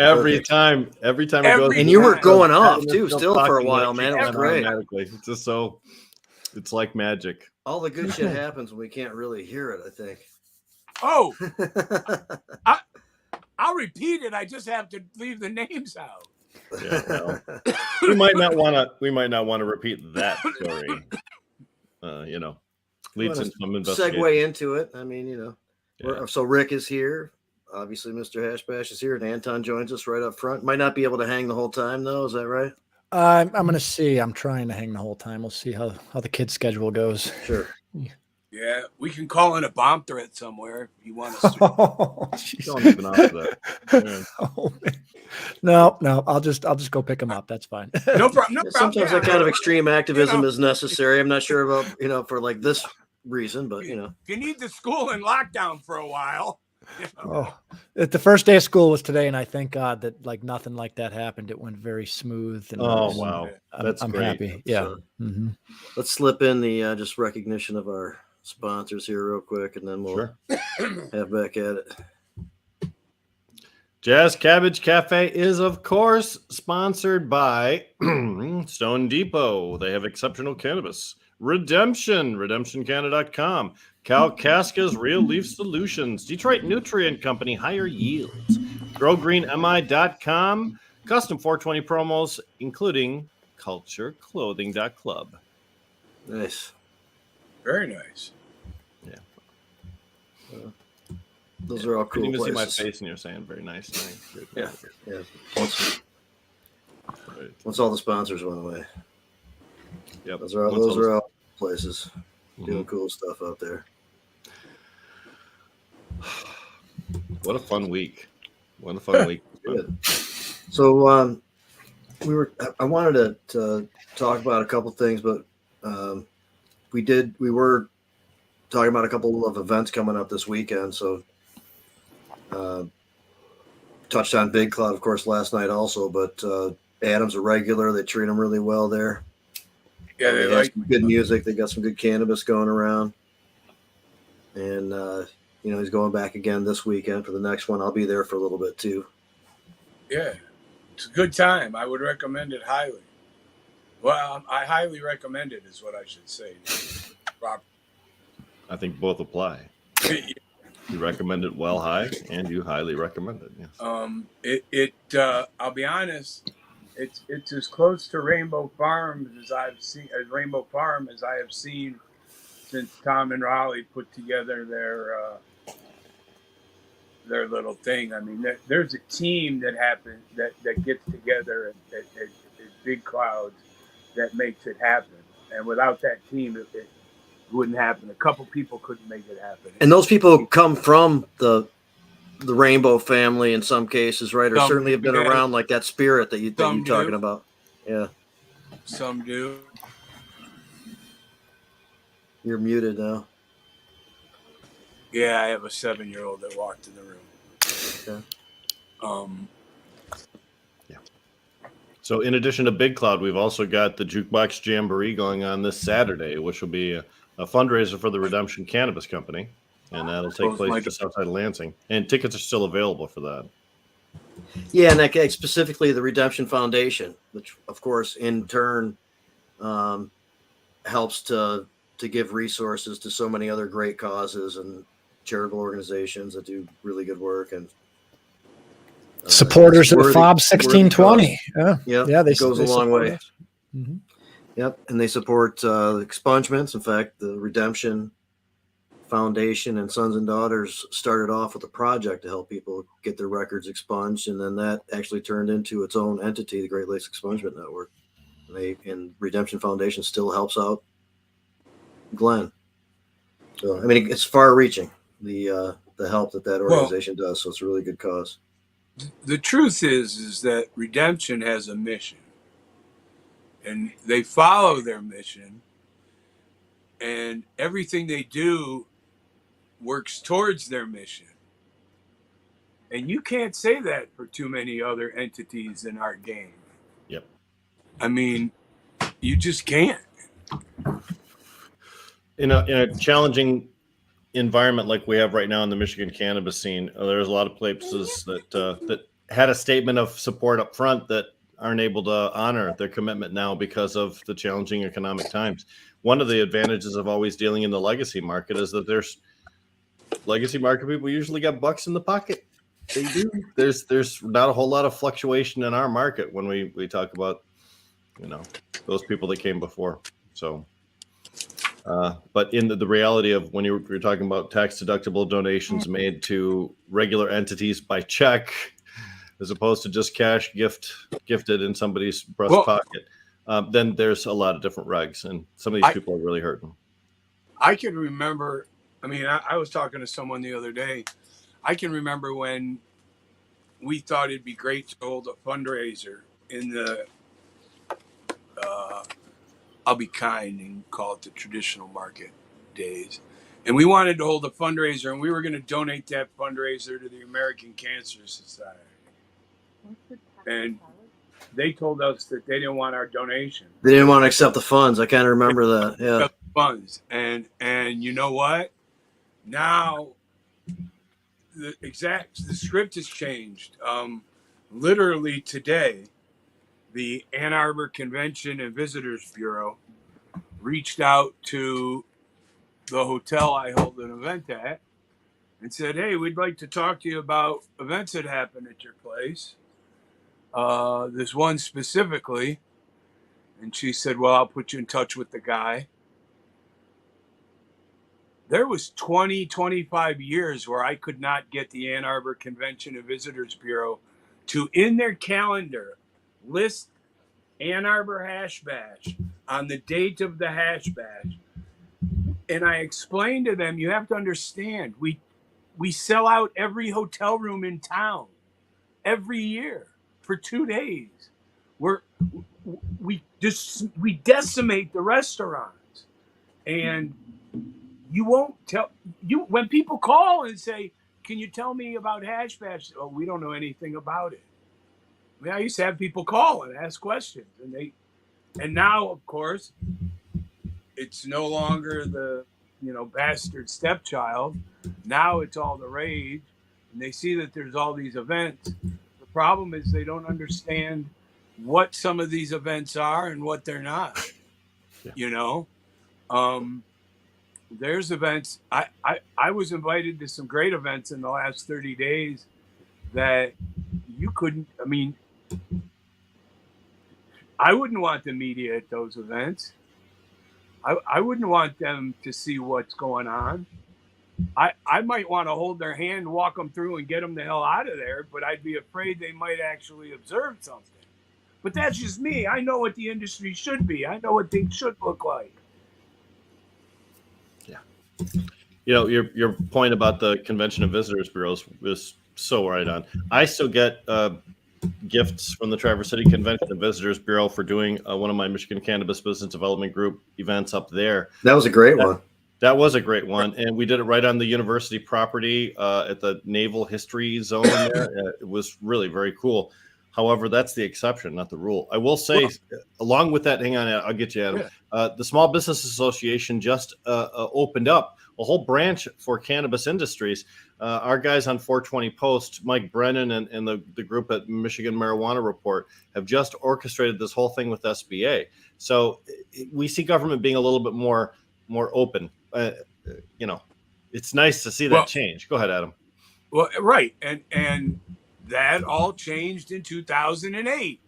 Every time it goes. And you were going off too, still for a while, man. It was great. It's just so, it's like magic. All the good shit happens when we can't really hear it, I think. Oh, I'll repeat it. I just have to leave the names out. Yeah, well, we might not want to repeat that story. Leads into some investigation. Segue into it. I mean, so Rick is here. Obviously, Mr. Hashbash is here, and Anton joins us right up front. Might not be able to hang the whole time, though. Is that right? I'm going to see. I'm trying to hang the whole time. We'll see how the kid's schedule goes. Sure. Yeah, we can call in a bomb threat somewhere if you want us to. Don't even offer that. Oh, no. I'll just go pick him up. That's fine. No problem. Sometimes that kind of extreme activism is necessary. I'm not sure about for like this reason, but if you need the school in lockdown for a while. The first day of school was today, and I thank God that like nothing like that happened. It went very smooth. And wow, I'm great. happy. Yeah. So, let's slip in the just recognition of our sponsors here real quick, and then we'll have back at it. Jazz Cabbage Cafe is, of course, sponsored by Stone Depot. They have exceptional cannabis. redemptioncanada.com. Cal Casca's Real Leaf Solutions. Detroit Nutrient Company, higher yields. GrowGreenMI.com. Custom 420 promos, including cultureclothing.club. Nice. Very nice. Yeah. Those are all cool. You can even places. see my face and you're saying very nice. Yeah. Once all the sponsors went away. Yep. Those are all places doing cool stuff out there. What a fun week. Good. So I wanted to talk about a couple things, but we were talking about a couple of events coming up this weekend. So touched on Big Cloud, of course, last night also, but Adam's a regular. They treat him really well there. Yeah, they like some good music. They got some good cannabis going around. And, he's going back again this weekend for the next one. I'll be there for a little bit too. Yeah, it's a good time. I would recommend it highly. Well, I highly recommend it is what I should say. Robert. I think both apply. You recommend it well high, and you highly recommend it. Yes. I'll be honest. It's as close to Rainbow Farm as I have seen since Tom and Raleigh put together their little thing. I mean, there's a team that gets together at Big Clouds that makes it happen, and without that team, it wouldn't happen. A couple people couldn't make it happen. And those people come from the Rainbow family in some cases, right? Or certainly have been around like that spirit that you're talking about. Yeah. Some do. You're muted now. Yeah, I have a 7-year-old that walked in the room. Okay. Yeah. So in addition to Big Cloud, we've also got the Jukebox Jamboree going on this Saturday, which will be a fundraiser for the Redemption Cannabis Company. And that'll take place just outside of Lansing. And tickets are still available for that. Yeah, and that specifically the Redemption Foundation, which, of course, in turn helps to give resources to so many other great causes and charitable organizations that do really good work. And supporters of FOB 1620. Yeah, it goes a long way. Mm-hmm. Yep, and they support expungements. In fact, the Redemption Foundation and Sons and Daughters started off with a project to help people get their records expunged, and then that actually turned into its own entity, the Great Lakes Expungement Network. And Redemption Foundation still helps out Glenn. So I mean, it's far-reaching the help that organization does. So it's a really good cause. The truth is that Redemption has a mission, and they follow their mission, and everything they do works towards their mission. And you can't say that for too many other entities in our game. Yep. I mean, you just can't. In a challenging environment like we have right now in the Michigan cannabis scene, there's a lot of places that had a statement of support up front that aren't able to honor their commitment now because of the challenging economic times. One of the advantages of always dealing in the legacy market is that there's legacy market people usually got bucks in the pocket. They do. There's not a whole lot of fluctuation in our market when we talk about, those people that came before. So, but in the reality of when you're talking about tax deductible donations made to regular entities by check, as opposed to just cash gifted in somebody's breast pocket, then there's a lot of different regs, and some of these people are really hurting. I can remember. I mean, I was talking to someone the other day. I can remember when we thought it'd be great to hold a fundraiser in the, I'll be kind and call it the traditional market days. And we wanted to hold a fundraiser, and we were going to donate that fundraiser to the American Cancer Society. And they told us that they didn't want our donation. They didn't want to accept the funds. I kind of remember that. Yeah. Funds. And you know what? Now the script has changed. Literally today, the Ann Arbor Convention and Visitors Bureau reached out to the hotel I hold an event at and said, "Hey, we'd like to talk to you about events that happen at your place. This one specifically." And she said, "Well, I'll put you in touch with the guy." There was 25 years where I could not get the Ann Arbor Convention and Visitors Bureau to, in their calendar, list Ann Arbor Hash Bash on the date of the Hash Bash. And I explained to them, you have to understand, we sell out every hotel room in town every year for 2 days. We decimate the restaurants. And you won't tell you when people call and say, "Can you tell me about Hash Bash?" "Oh, we don't know anything about it." I mean, I used to have people call and ask questions, and now, of course, it's no longer the bastard stepchild. Now it's all the rage, and they see that there's all these events. The problem is they don't understand what some of these events are and what they're not. Yeah. There's events. I was invited to some great events in the last 30 days that you couldn't. I mean, I wouldn't want the media at those events. I wouldn't want them to see what's going on. I might want to hold their hand, walk them through, and get them the hell out of there, but I'd be afraid they might actually observe something. But that's just me. I know what the industry should be. I know what things should look like. Your point about the Convention and Visitors Bureaus is so right on. I still get gifts from the Traverse City Convention and Visitors Bureau for doing one of my Michigan Cannabis Business Development Group events up there. That was a great one. That was a great one, and we did it right on the university property at the Naval History Zone there. It was really very cool. However, that's the exception, not the rule. I will say, along with that, hang on, I'll get you, Adam. Yeah. The Small Business Association just opened up a whole branch for cannabis industries. Our guys on 420 Post, Mike Brennan and the group at Michigan Marijuana Report have just orchestrated this whole thing with SBA. So we see government being a little bit more open. It's nice to see that change. Go ahead, Adam. Well, right. And that all changed in 2008.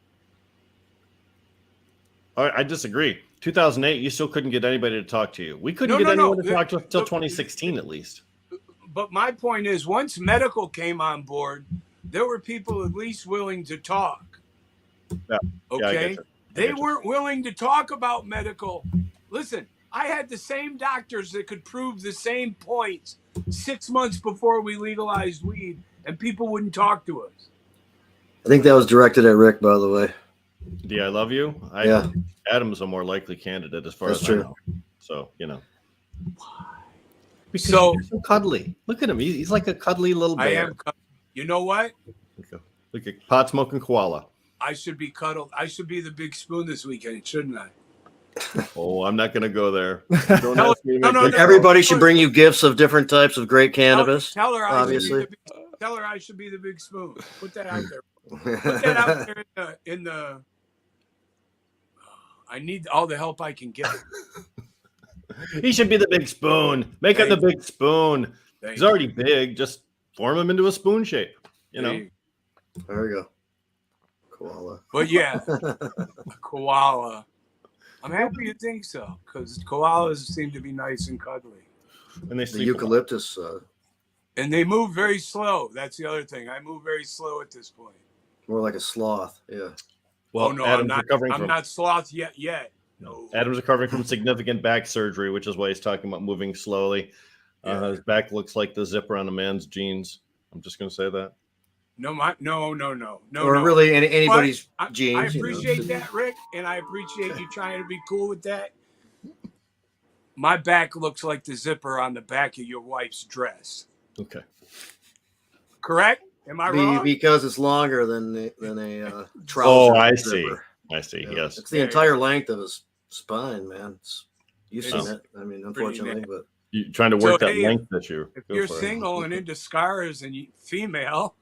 I disagree. 2008, you still couldn't get anybody to talk to you. We couldn't get anyone to talk to us until 2016 at least. But my point is, once medical came on board, there were people at least willing to talk. Yeah. Okay? Yeah, they weren't willing to talk about medical. Listen, I had the same doctors that could prove the same points 6 months before we legalized weed, and people wouldn't talk to us. I think that was directed at Rick, by the way. D, I love you. Yeah. Adam's a more likely candidate as far as true. I know. So, Because so you're so cuddly. Look at him. He's like a cuddly little bear. I am. You know what? Like a pot smoking koala. I should be cuddled. I should be the big spoon this weekend, shouldn't I? Oh, I'm not going to go there. No, Everybody should bring you gifts of different types of great cannabis. Tell her obviously. tell her I should be the big spoon. Put that out there. Put that out there in the I need all the help I can get. He should be the big spoon. Make him the big spoon. He's already big. Just form him into a spoon shape. You know. There we go. Koala. But yeah, koala. I'm happy you think so, because koalas seem to be nice and cuddly. And they the eucalyptus. And they move very slow. That's the other thing. I move very slow at this point. More like a sloth. Yeah. Well, no, Adam's I'm not sloth yet. No. Adam's recovering from significant back surgery, which is why he's talking about moving slowly. His back looks like the zipper on a man's jeans. I'm just going to say that. No. Or really anybody's jeans. I appreciate that, Rick, and I appreciate you trying to be cool with that. My back looks like the zipper on the back of your wife's dress. Okay. Correct? Am I wrong? Because it's longer than a trouser. Oh, I see. Zipper. I see. Yeah. Yes. It's the entire length of his spine, man. You've seen It's it. I mean, unfortunately, but you trying to work that hey, length issue. If you're single and into scars and you female,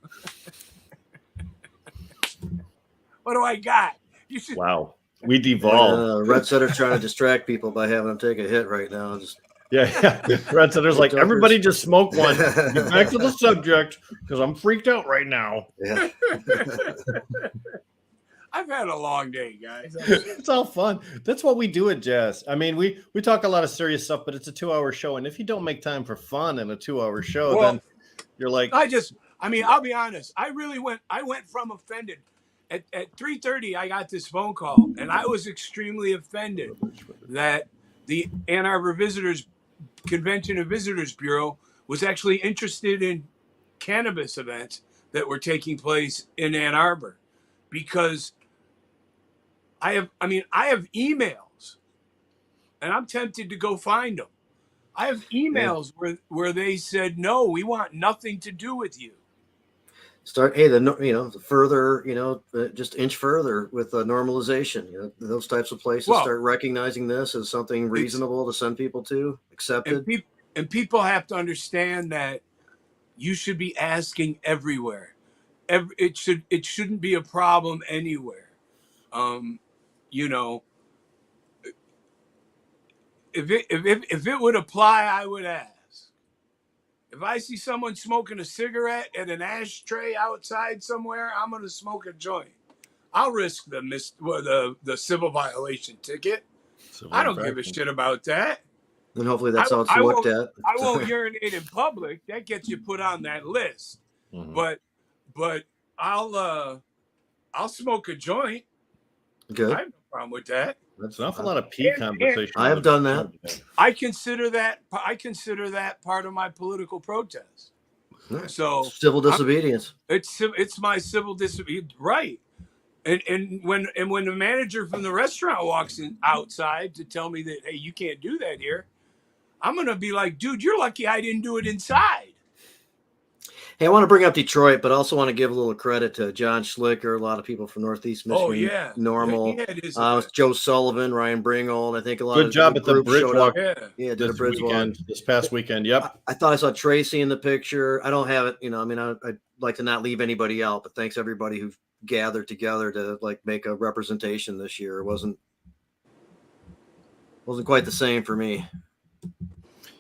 what do I got? You should. Wow. We devolved. Red Setter's trying to distract people by having them take a hit right now. Just Yeah. Red Setter's like, everybody just smoke one. Get back to the subject because I'm freaked out right now. Yeah. I've had a long day, guys. It's all fun. That's what we do at Jazz. I mean, we talk a lot of serious stuff, but it's a 2-hour show. And if you don't make time for fun in a 2-hour show, then you're like, I'll be honest. I went from offended. At 3:30, I got this phone call, and I was extremely offended that the Ann Arbor Convention and Visitors Bureau was actually interested in cannabis events that were taking place in Ann Arbor, because I have emails, and I'm tempted to go find them. I have emails where they said, no, we want nothing to do with you. Further, just inch further with normalization. Those types of places start recognizing this as something reasonable to send people to, accepted. And people have to understand that you should be asking everywhere. It shouldn't be a problem anywhere. If it would apply, I would ask. If I see someone smoking a cigarette at an ashtray outside somewhere, I'm going to smoke a joint. I'll risk the civil violation ticket. I don't give a shit about that. And hopefully that's how it's looked at. I won't urinate in public. That gets you put on that list. Mm-hmm. But I'll smoke a joint. Good. I have no problem with that. That's an awful lot of pee conversation. I have done that. I consider that part of my political protest. Right. So civil disobedience. It's my civil disobedience, right? And when the manager from the restaurant walks in outside to tell me that, hey, you can't do that here, I'm gonna be like, dude, you're lucky I didn't do it inside. Hey, I want to bring up Detroit, but also want to give a little credit to John Schlicker, a lot of people from Northeast Michigan. Oh, yeah. MiNORML. Joe Sullivan, Ryan Bringold. I think a lot good of job at the Bridge Walk. Yeah, did a Bridge Walk. This past weekend, yep. I thought I saw Tracy in the picture. I don't have it, I'd like to not leave anybody out, but thanks everybody who gathered together to make a representation this year. It wasn't quite the same for me.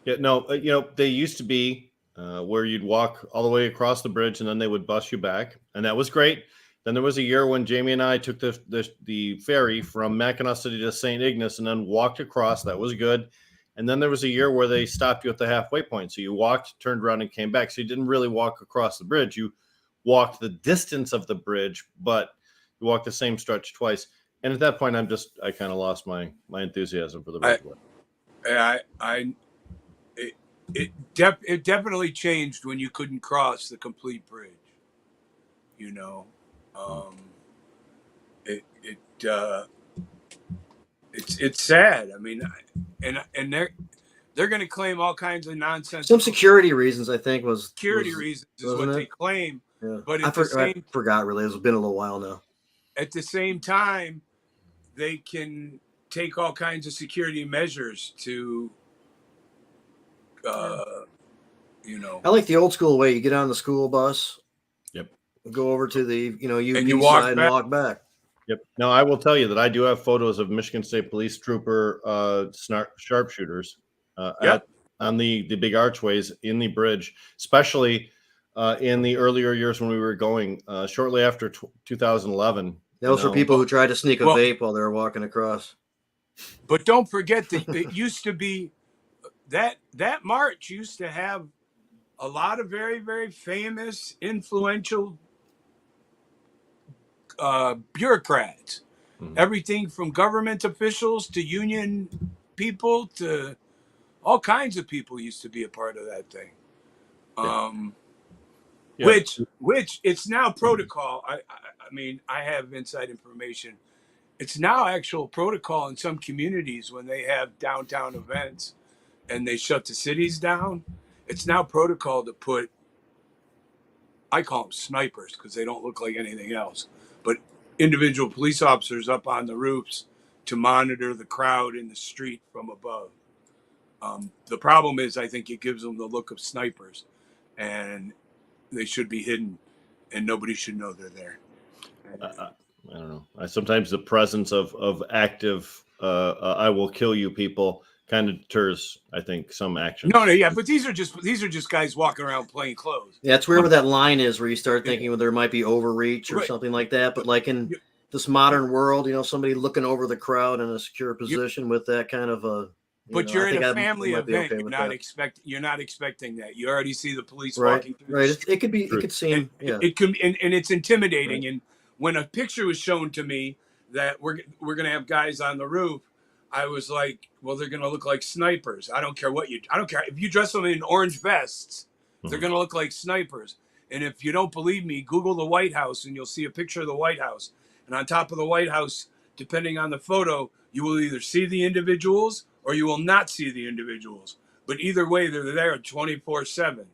Yeah, no, they used to be where you'd walk all the way across the bridge and then they would bus you back. And that was great. Then there was a year when Jamie and I took the ferry from Mackinac City to St. Ignace and then walked across. That was good. And then there was a year where they stopped you at the halfway point. So you walked, turned around, and came back. So you didn't really walk across the bridge. You walked the distance of the bridge, but you walked the same stretch twice. And at that point, I kind of lost my enthusiasm for the bridge. It definitely changed when you couldn't cross the complete bridge. It's sad. I mean, and they're going to claim all kinds of nonsense. Some security reasons, I think, reasons is what they claim. Yeah. But I forgot really. It's been a little while now. At the same time, they can take all kinds of security measures to. I like the old school way. You get on the school bus. Yep. go over to the UP And you walk side and back. walk back. Yep. Now I will tell you that I do have photos of Michigan State Police Trooper sharpshooters on the big archways in the bridge, especially in the earlier years when we were going shortly after 2011. That was for people who tried to sneak a vape while they were walking across. But don't forget that it used to be that march used to have a lot of very, very famous, influential bureaucrats. Mm-hmm. Everything from government officials to union people to all kinds of people used to be a part of that thing. Which it's now protocol. I mean, I have inside information. It's now actual protocol in some communities when they have downtown events and they shut the cities down. It's now protocol to put, I call them snipers because they don't look like anything else, but individual police officers up on the roofs to monitor the crowd in the street from above. The problem is, I think it gives them the look of snipers, and they should be hidden, and nobody should know they're there. I don't know. Sometimes the presence of active, I will kill you people kind of deters, I think, some action. No, but these are just guys walking around plain clothes. Yeah, it's where that line is where you start thinking there might be overreach or something like that. But like in this modern world, somebody looking over the crowd in a secure position with that kind of a. But you're in a family event. Okay, you're not expecting that. You already see the police walking through. Right. It could be. It could seem. It could, and it's intimidating. Right. And when a picture was shown to me that we're going to have guys on the roof, I was like, well, they're going to look like snipers. I don't care if you dress them in orange vests, they're going to look like snipers. And if you don't believe me, Google the White House and you'll see a picture of the White House. And on top of the White House, depending on the photo, you will either see the individuals or you will not see the individuals. But either way, they're there 24/7.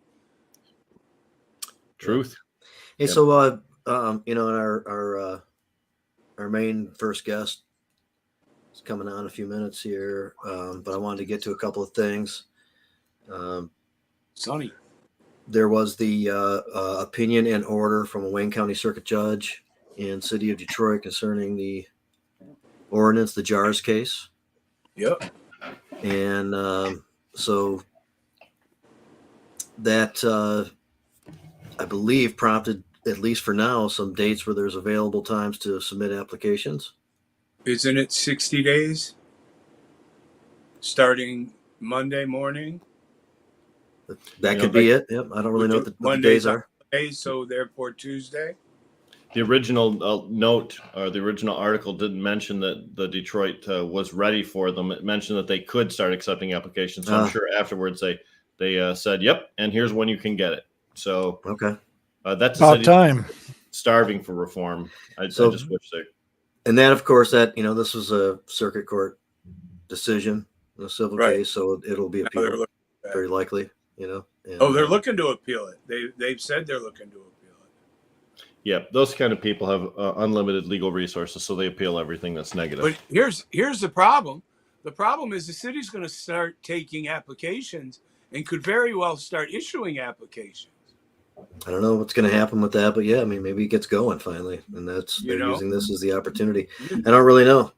Truth. Hey, so our main first guest is coming on in a few minutes here, but I wanted to get to a couple of things. Sonny, there was the opinion and order from a Wayne County Circuit Judge in City of Detroit concerning the ordinance, the Jars case. Yep. And so that I believe prompted, at least for now, some dates where there's available times to submit applications. Isn't it 60 days? Starting Monday morning? That could be it. Yep. I don't really know what the days are. So therefore Tuesday. The original note or the original article didn't mention that the Detroit was ready for them. It mentioned that they could start accepting applications. So I'm sure afterwards they said, "Yep, and here's when you can get it." So okay, that's about time. Starving for reform. I just wish they. And that, of course, that this was a circuit court decision, a civil case, so it'll be appealed very likely. And, they're looking to appeal it. They've said they're looking to appeal it. Yeah, those kind of people have unlimited legal resources, so they appeal everything that's negative. But here's the problem. The problem is the city's going to start taking applications and could very well start issuing applications. I don't know what's going to happen with that, but yeah, I mean, maybe it gets going finally, and they're using this as the opportunity. I don't really know.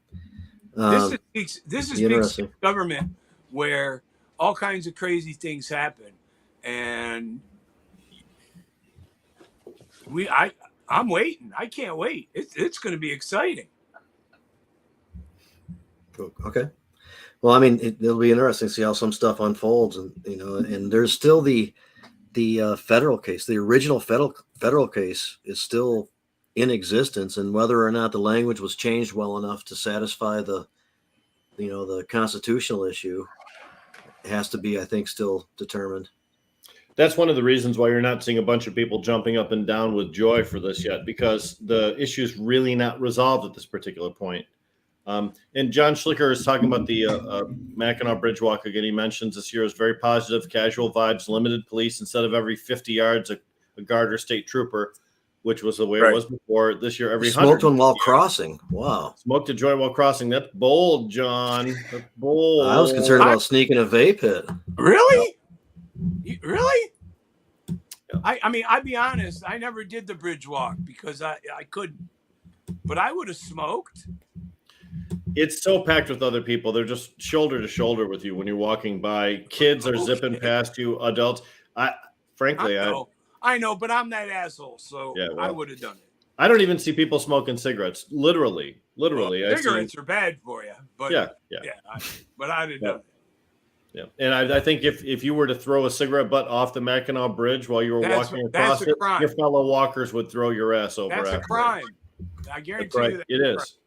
This is big city government where all kinds of crazy things happen, and I'm waiting. I can't wait. It's going to be exciting. Okay. Well, I mean, it'll be interesting to see how some stuff unfolds, and and there's still the federal case. The original federal case is still in existence, and whether or not the language was changed well enough to satisfy the constitutional issue has to be, I think, still determined. That's one of the reasons why you're not seeing a bunch of people jumping up and down with joy for this yet, because the issue is really not resolved at this particular point. And John Schlicker is talking about the Mackinac Bridge Walk again. He mentions this year is very positive, casual vibes, limited police instead of every 50 yards a guard or state trooper, which was the way it was before. This year, every 100. Smoked one while crossing. Wow. Smoked a joint while crossing. That's bold, John. That's bold. I was concerned about sneaking a vape hit. Really? Really? I mean, I'll be honest. I never did the bridge walk because I couldn't, but I would have smoked. It's so packed with other people. They're just shoulder to shoulder with you when you're walking by. Kids are zipping past you. Adults. Frankly, I know, but I'm that asshole, so Yeah, well, I would have done it. I don't even see people smoking cigarettes. Literally. Well, cigarettes are bad for you, but but I'd have done it. Yeah, and I think if you were to throw a cigarette butt off the Mackinac Bridge while you were walking across it, your fellow walkers would throw your ass over. That's a crime. I guarantee you that it is.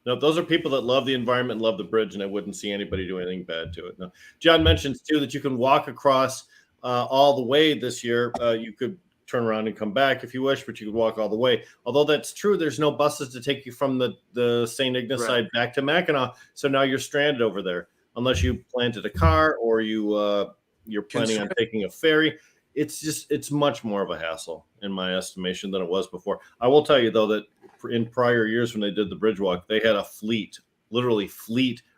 No, those are people that love the environment, love the bridge, and I wouldn't see anybody do anything bad to it. No. John mentions too that you can walk across all the way this year. You could turn around and come back if you wish, but you could walk all the way. Although that's true, there's no buses to take you from the St. Ignace side back to Mackinac, so now you're stranded over there. Unless you planted a car or you're planning on taking a ferry, it's much more of a hassle in my estimation than it was before. I will tell you though that in prior years when they did the bridge walk, they had a fleet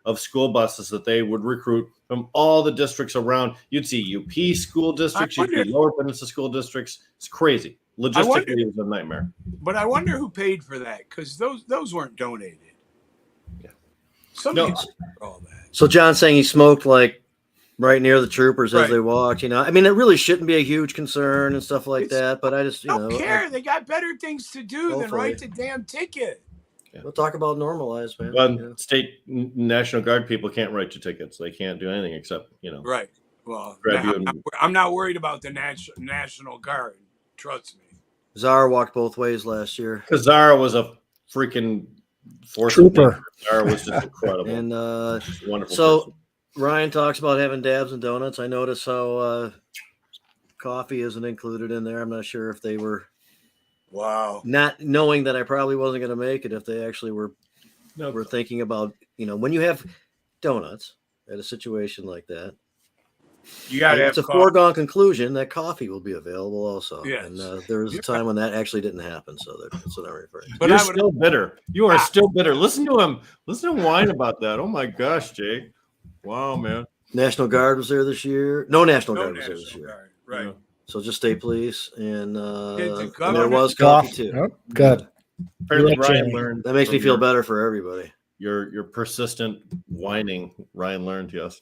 of school buses that they would recruit from all the districts around. You'd see UP school districts, you'd see Lower Peninsula school districts. It's crazy. Logistically, it was a nightmare. But I wonder who paid for that because those weren't donated. Yeah. Somebody paid for all that. So John's saying he smoked like right near the troopers as they walked. I mean, it really shouldn't be a huge concern and stuff like that. But I just don't care. They got better things to do than write the damn ticket. Yeah. We'll talk about normalize, man. Well, state National Guard people can't write you tickets. They can't do anything except Right. Well, I'm not worried about the National Guard. Trust me. Czar walked both ways last year. Because Zara was a freaking force trooper. Zara was just incredible. And wonderful. So person. Ryan talks about having dabs and donuts. I notice how coffee isn't included in there. I'm not sure if they were not knowing that I probably wasn't going to make it, if they actually were thinking about, when you have donuts at a situation like that, you got to have it's a foregone conclusion that coffee will be available also. Yes. And there was a time when that actually didn't happen. So that's what I'm referring to. But you're still bitter. You are still bitter. Listen to him whine about that. Oh my gosh, Jay. Wow, man. National Guard was there this year. No National Guard was there this year. Right. Yeah. So just state police and the there was coffee too. Oh, good. Apparently Ryan learned. That makes me feel better for everybody. Your persistent whining, Ryan learned, yes.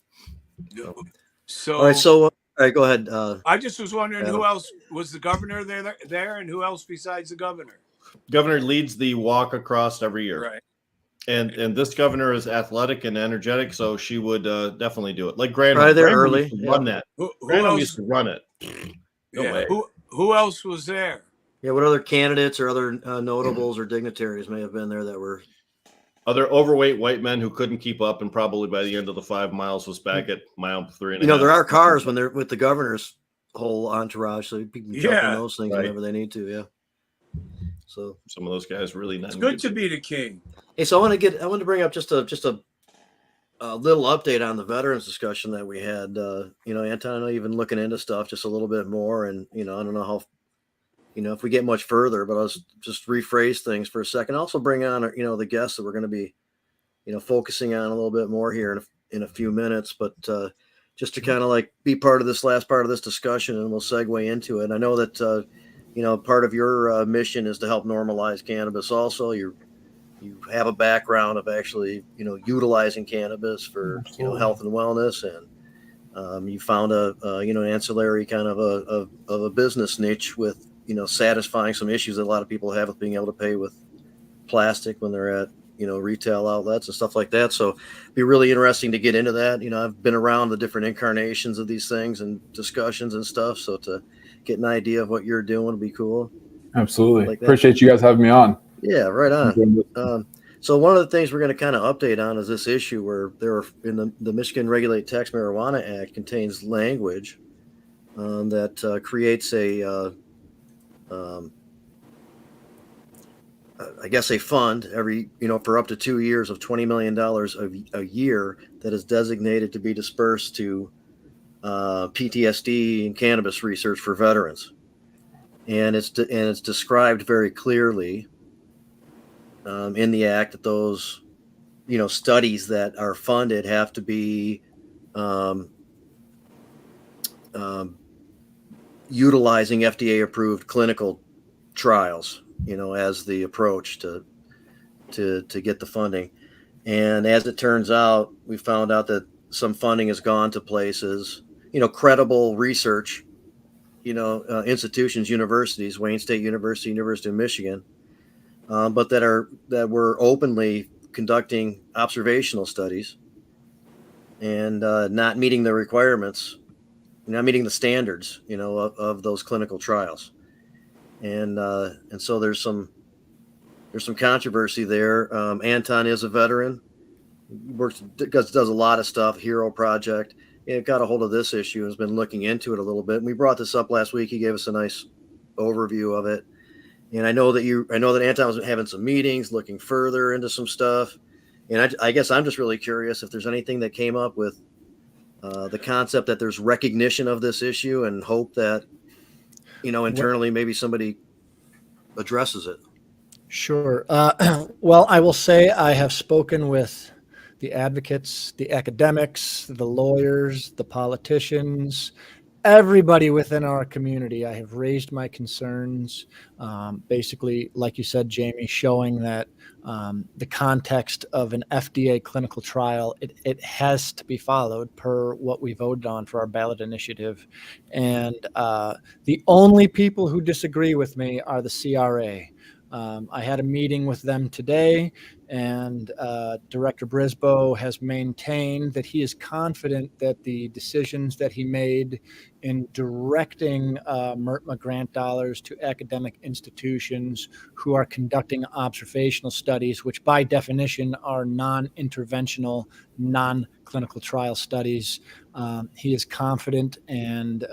So all right, all right, go ahead. I just was wondering who else was the governor there, and who else besides the governor? Governor leads the walk across every year. Right. And this governor is athletic and energetic, so she would definitely do it. Like Granholm. Right there Granholm early. Used to run that. Granholm used to run it. No way. Who else was there? Yeah, what other candidates or other notables or dignitaries may have been there that were other overweight white men who couldn't keep up, and probably by the end of the 5 miles was back at mile 3.5. there are cars when they're with the governor's whole entourage, so people can jump in those things whenever they need to. Yeah. So some of those guys really not. It's good to be the king. Hey, so I want to bring up just a little update on the veterans discussion that we had. Anton, I know you've been looking into stuff just a little bit more, and I don't know how. If we get much further, but I'll just rephrase things for a second. Also bring on, the guests that we're going to be, focusing on a little bit more here in a few minutes, but just to kind of like be part of this last part of this discussion, and we'll segue into it. I know that, part of your mission is to help normalize cannabis. Also, you have a background of actually, utilizing cannabis for, health and wellness, and you found an ancillary kind of a business niche with, satisfying some issues that a lot of people have with being able to pay with plastic when they're at, retail outlets and stuff like that. So it'd be really interesting to get into that. I've been around the different incarnations of these things and discussions and stuff. So to get an idea of what you're doing would be cool. Absolutely. Like appreciate you guys having me on. Yeah, right on. So one of the things we're going to kind of update on is this issue where there are in the Michigan Regulate Tax Marijuana Act contains language that creates I guess a fund every, for up to 2 years of $20 million a year that is designated to be dispersed to PTSD and cannabis research for veterans. And it's described very clearly in the act that those, studies that are funded have to be utilizing FDA approved clinical trials, as the approach to get the funding. And as it turns out, we found out that some funding has gone to places, credible research, institutions, universities, Wayne State University, University of Michigan, but that were openly conducting observational studies and not meeting the requirements, not meeting the standards, of those clinical trials. And so there's some controversy there. Anton is a veteran, does a lot of stuff, Hero Project. It got a hold of this issue and has been looking into it a little bit. And we brought this up last week. He gave us a nice overview of it. And I know that Anton was having some meetings, looking further into some stuff. And I guess I'm just really curious if there's anything that came up with the concept that there's recognition of this issue and hope that, internally maybe somebody addresses it. Sure. Well, I will say I have spoken with the advocates, the academics, the lawyers, the politicians, everybody within our community. I have raised my concerns, basically, like you said, Jamie, showing that the context of an FDA clinical trial, it has to be followed per what we voted on for our ballot initiative. And the only people who disagree with me are the CRA. I had a meeting with them today, and Director Brisboe has maintained that he is confident that the decisions that he made in directing MiNORML grant dollars to academic institutions who are conducting observational studies, which by definition are non-interventional, non-clinical trial studies, he is confident, and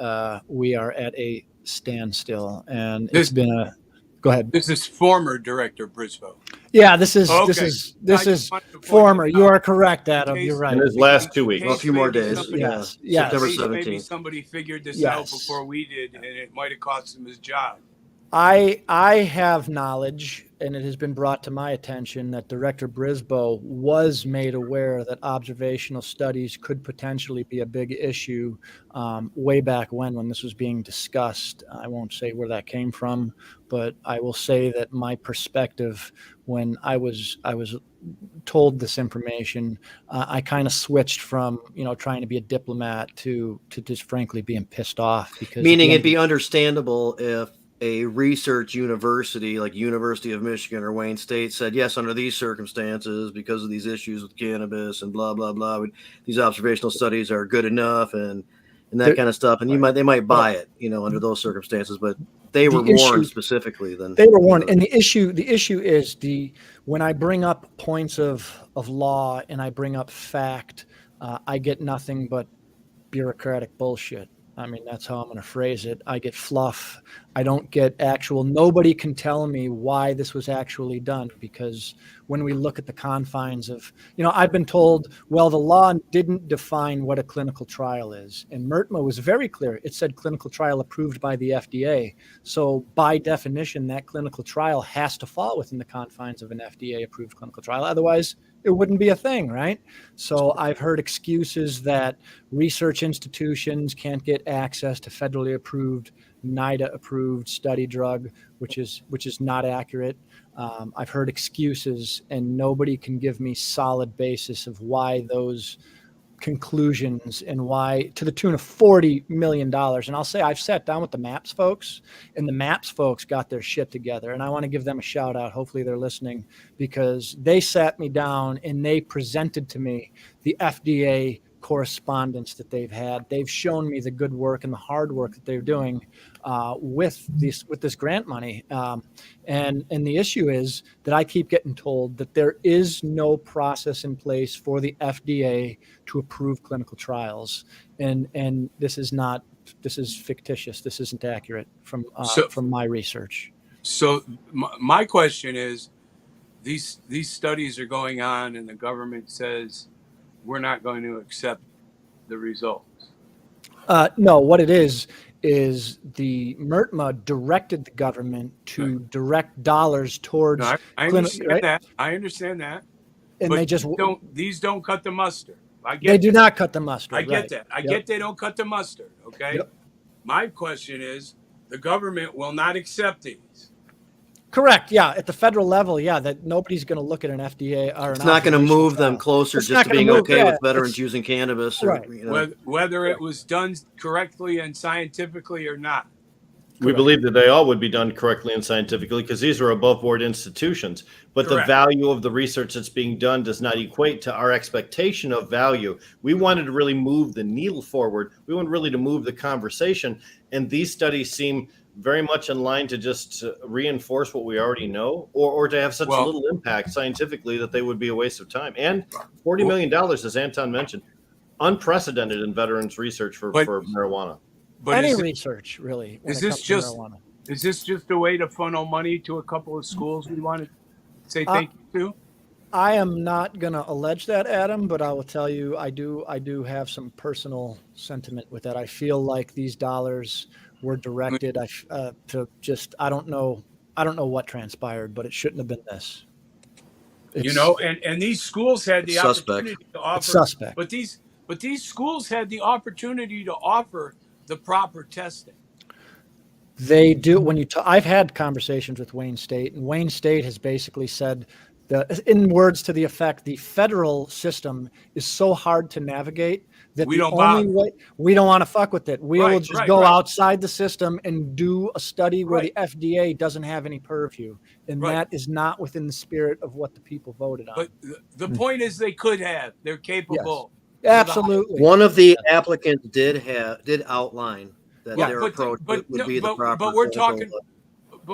we are at a standstill. And it's been a... Go ahead. This is former Director Brisboe. Yeah, this is former. You out. are correct, Adam. You're right. In his last 2 weeks. Well, a few more days. Yes. September Maybe 17th. somebody figured this Yes. out before we did, and it might have cost him his job. I have knowledge, and it has been brought to my attention that Director Brisboe was made aware that observational studies could potentially be a big issue way back when this was being discussed. I won't say where that came from, but I will say that my perspective when I was told this information, I kind of switched from trying to be a diplomat to just frankly being pissed off, because Meaning it'd be understandable if a research university like University of Michigan or Wayne State said, yes, under these circumstances, because of these issues with cannabis and blah, blah, blah, these observational studies are good enough and that kind of stuff. And they might buy it, under those circumstances, but they were warned specifically then. They were warned. And the issue is when I bring up points of law and I bring up fact, I get nothing but bureaucratic bullshit. I mean, that's how I'm going to phrase it. I get fluff. I don't get nobody can tell me why this was actually done, because when we look at the confines of, I've been told, well, the law didn't define what a clinical trial is. And MiNORML was very clear. It said clinical trial approved by the FDA. So by definition, that clinical trial has to fall within the confines of an FDA approved clinical trial. Otherwise, it wouldn't be a thing, right? So I've heard excuses that research institutions can't get access to federally approved, NIDA approved study drug, which is not accurate. I've heard excuses, and nobody can give me solid basis of why those conclusions and why, to the tune of $40 million. And I'll say I've sat down with the MAPS folks, and the MAPS folks got their shit together. And I want to give them a shout out. Hopefully they're listening, because they sat me down and they presented to me the FDA correspondence that they've had. They've shown me the good work and the hard work that they're doing with this grant money. And the issue is that I keep getting told that there is no process in place for the FDA to approve clinical trials. And this is fictitious. This isn't accurate from my research. So my question is, these studies are going on, and the government says we're not going to accept the results. No, what it is the MiNORML directed the government to direct dollars towards. No, I understand right? that. I understand that. And but these don't cut the mustard. They do not cut the mustard. I get that. I get they don't cut the mustard. Okay. My question is, the government will not accept these. Correct. Yeah. At the federal level, yeah, that nobody's going to look at an FDA or It's an not going to observational move them trial. closer It's just not to gonna being move- okay yeah, with veterans it's- using cannabis, or Right. Whether it was done correctly and scientifically or not. We believe that they all would be done correctly and scientifically because these are above board institutions. But Correct. the value of the research that's being done does not equate to our expectation of value. We wanted to really move the needle forward. We wanted really to move the conversation. And these studies seem very much in line to just reinforce what we already know, or to have such little impact scientifically that they would be a waste of time. And $40 million, as Anton mentioned, unprecedented in veterans research for marijuana. But Any research, really. Is this just a way to funnel money to a couple of schools we want to say thank you to? I am not going to allege that, Adam, but I will tell you, I do have some personal sentiment with that. I feel like these dollars were directed to just, I don't know what transpired, but it shouldn't have been this. And these schools had the opportunity to offer. It's suspect. But these schools had the opportunity to offer the proper testing. They do. I've had conversations with Wayne State, and Wayne State has basically said, in words to the effect, the federal system is so hard to navigate that we don't want to fuck with it. We will just go outside the system and do a study where the FDA doesn't have any purview, and that is not within the spirit of what the people voted on. But the point is, they could have. They're capable. Yes. Absolutely. One of the applicants did outline that their approach would be the proper. But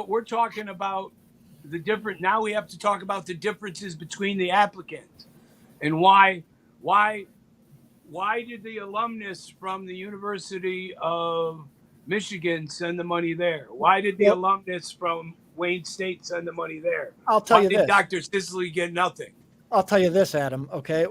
we're talking about the different. Now we have to talk about the differences between the applicants, and why did the alumnus from the University of Michigan send the money there? Why did the alumnus from Wayne State send the money there? I'll tell you this. Why did Dr. Sisley get nothing? I'll tell you this, Adam. Okay,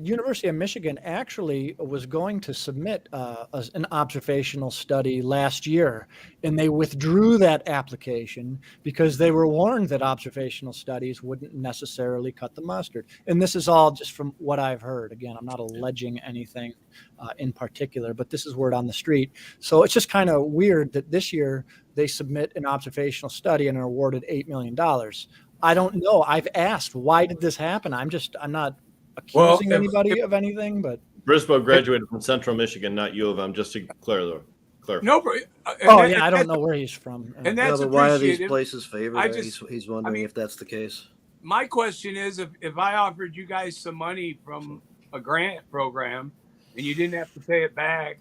University of Michigan actually was going to submit an observational study last year, and they withdrew that application because they were warned that observational studies wouldn't necessarily cut the mustard. And this is all just from what I've heard. Again, I'm not alleging anything in particular, but this is word on the street. So it's just kind of weird that this year they submit an observational study and are awarded $8 million. I don't know. I've asked, why did this happen? I'm not accusing anybody of anything, but Brisboe graduated from Central Michigan, not U of M, just to clarify. No, I don't know where he's from. And that's why are these places favored? He's wondering if that's the case. My question is, if I offered you guys some money from a grant program and you didn't have to pay it back,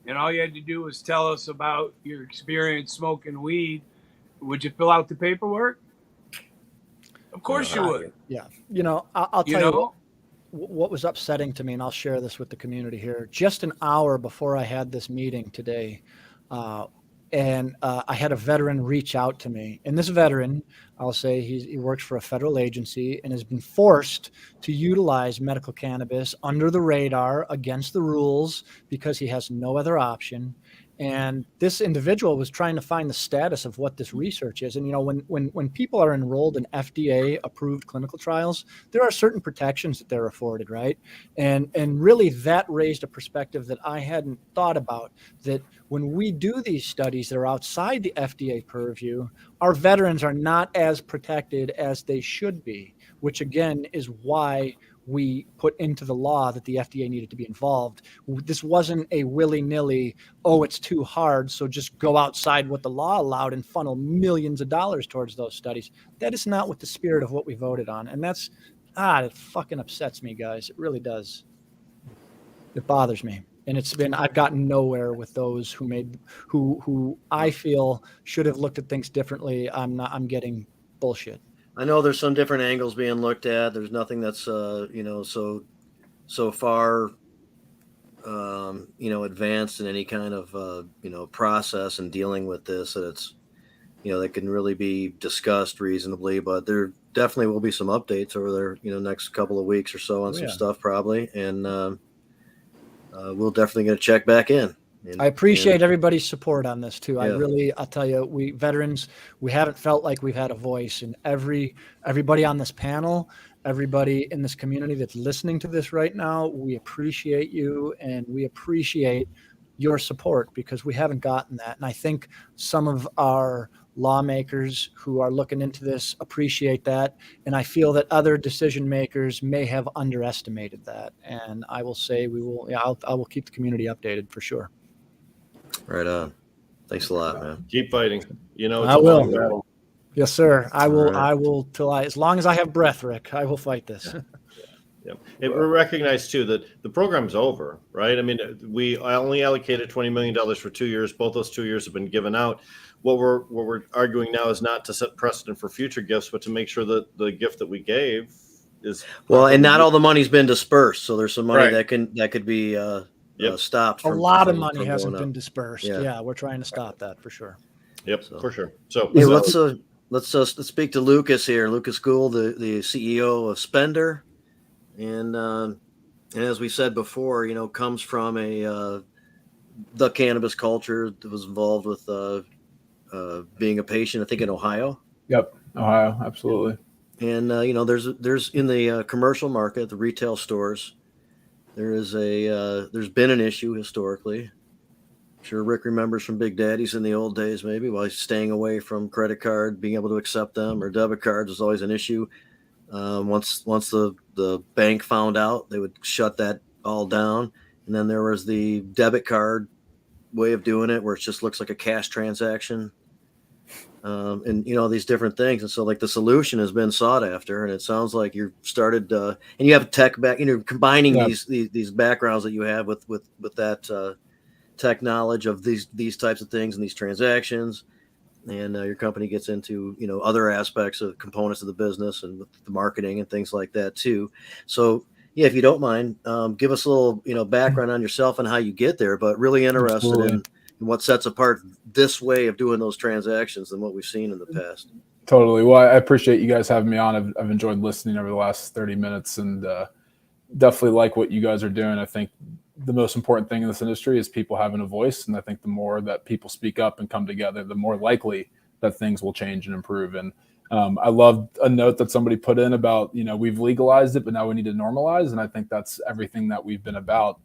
and all you had to do was tell us about your experience smoking weed, would you fill out the paperwork? Of course you would. Yeah. I'll tell you what was upsetting to me, and I'll share this with the community here. Just an hour before I had this meeting today, I had a veteran reach out to me. And this veteran, I'll say he works for a federal agency and has been forced to utilize medical cannabis under the radar against the rules because he has no other option. And this individual was trying to find the status of what this research is. And, when people are enrolled in FDA approved clinical trials, there are certain protections that they're afforded, right? And really that raised a perspective that I hadn't thought about, that when we do these studies that are outside the FDA purview, our veterans are not as protected as they should be, which again is why we put into the law that the FDA needed to be involved. This wasn't a willy-nilly, it's too hard, so just go outside what the law allowed and funnel millions of dollars towards those studies. That is not what the spirit of what we voted on. And that's, it fucking upsets me, guys. It really does. It bothers me. And I've gotten nowhere with those who I feel should have looked at things differently. I'm getting bullshit. I know there's some different angles being looked at. There's nothing that's so far advanced in any kind of process in dealing with this that it's that can really be discussed reasonably. But there definitely will be some updates over there next couple of weeks or so on some stuff probably, and we'll definitely get a check back in. I appreciate everybody's support on this too. Yeah. I'll tell you, we veterans, we haven't felt like we've had a voice, and everybody on this panel, everybody in this community that's listening to this right now, we appreciate you, and we appreciate your support, because we haven't gotten that. And I think some of our lawmakers who are looking into this appreciate that. And I feel that other decision makers may have underestimated that. And I will say I will keep the community updated for sure. Right on. Thanks a lot, man. Keep fighting. You know, it's I a will. long battle. Yes, sir. I will. All right. As long as I have breath, Rick, I will fight this. Yeah. We recognize too that the program's over, right? I mean, we only allocated $20 million for 2 years. Both those 2 years have been given out. What we're arguing now is not to set precedent for future gifts, but to make sure that the gift that we gave is Well, and not all the money's been dispersed, so there's some money Right. that could be stopped. A lot of money hasn't been dispersed. Yeah. Yeah, we're trying to stop that for sure. Yep, So. for sure. So Hey, let's speak to Lucas here. Lucas Gould, the CEO of Spendr, and as we said before, comes from the cannabis culture that was involved with being a patient, I think, in Ohio. Yep. Ohio. Absolutely. And there's in the commercial market, the retail stores, there's been an issue historically. I'm sure Rick remembers from Big Daddy's in the old days, maybe, while he's staying away from credit card, being able to accept them, or debit cards was always an issue. Once the bank found out, they would shut that all down. And then there was the debit card way of doing it, where it just looks like a cash transaction. And these different things. And so like the solution has been sought after, and it sounds like you've started, and you have tech back, combining these backgrounds that you have with that tech knowledge of these types of things and these transactions. And your company gets into, other aspects of components of the business and with the marketing and things like that too. So yeah, if you don't mind, give us a little, background on yourself and how you get there, but really interested Absolutely. in what sets apart this way of doing those transactions than what we've seen in the past. Totally. Well, I appreciate you guys having me on. I've enjoyed listening over the last 30 minutes and definitely like what you guys are doing. I think the most important thing in this industry is people having a voice. And I think the more that people speak up and come together, the more likely that things will change and improve. And I loved a note that somebody put in about, we've legalized it, but now we need to normalize. And I think that's everything that we've been about.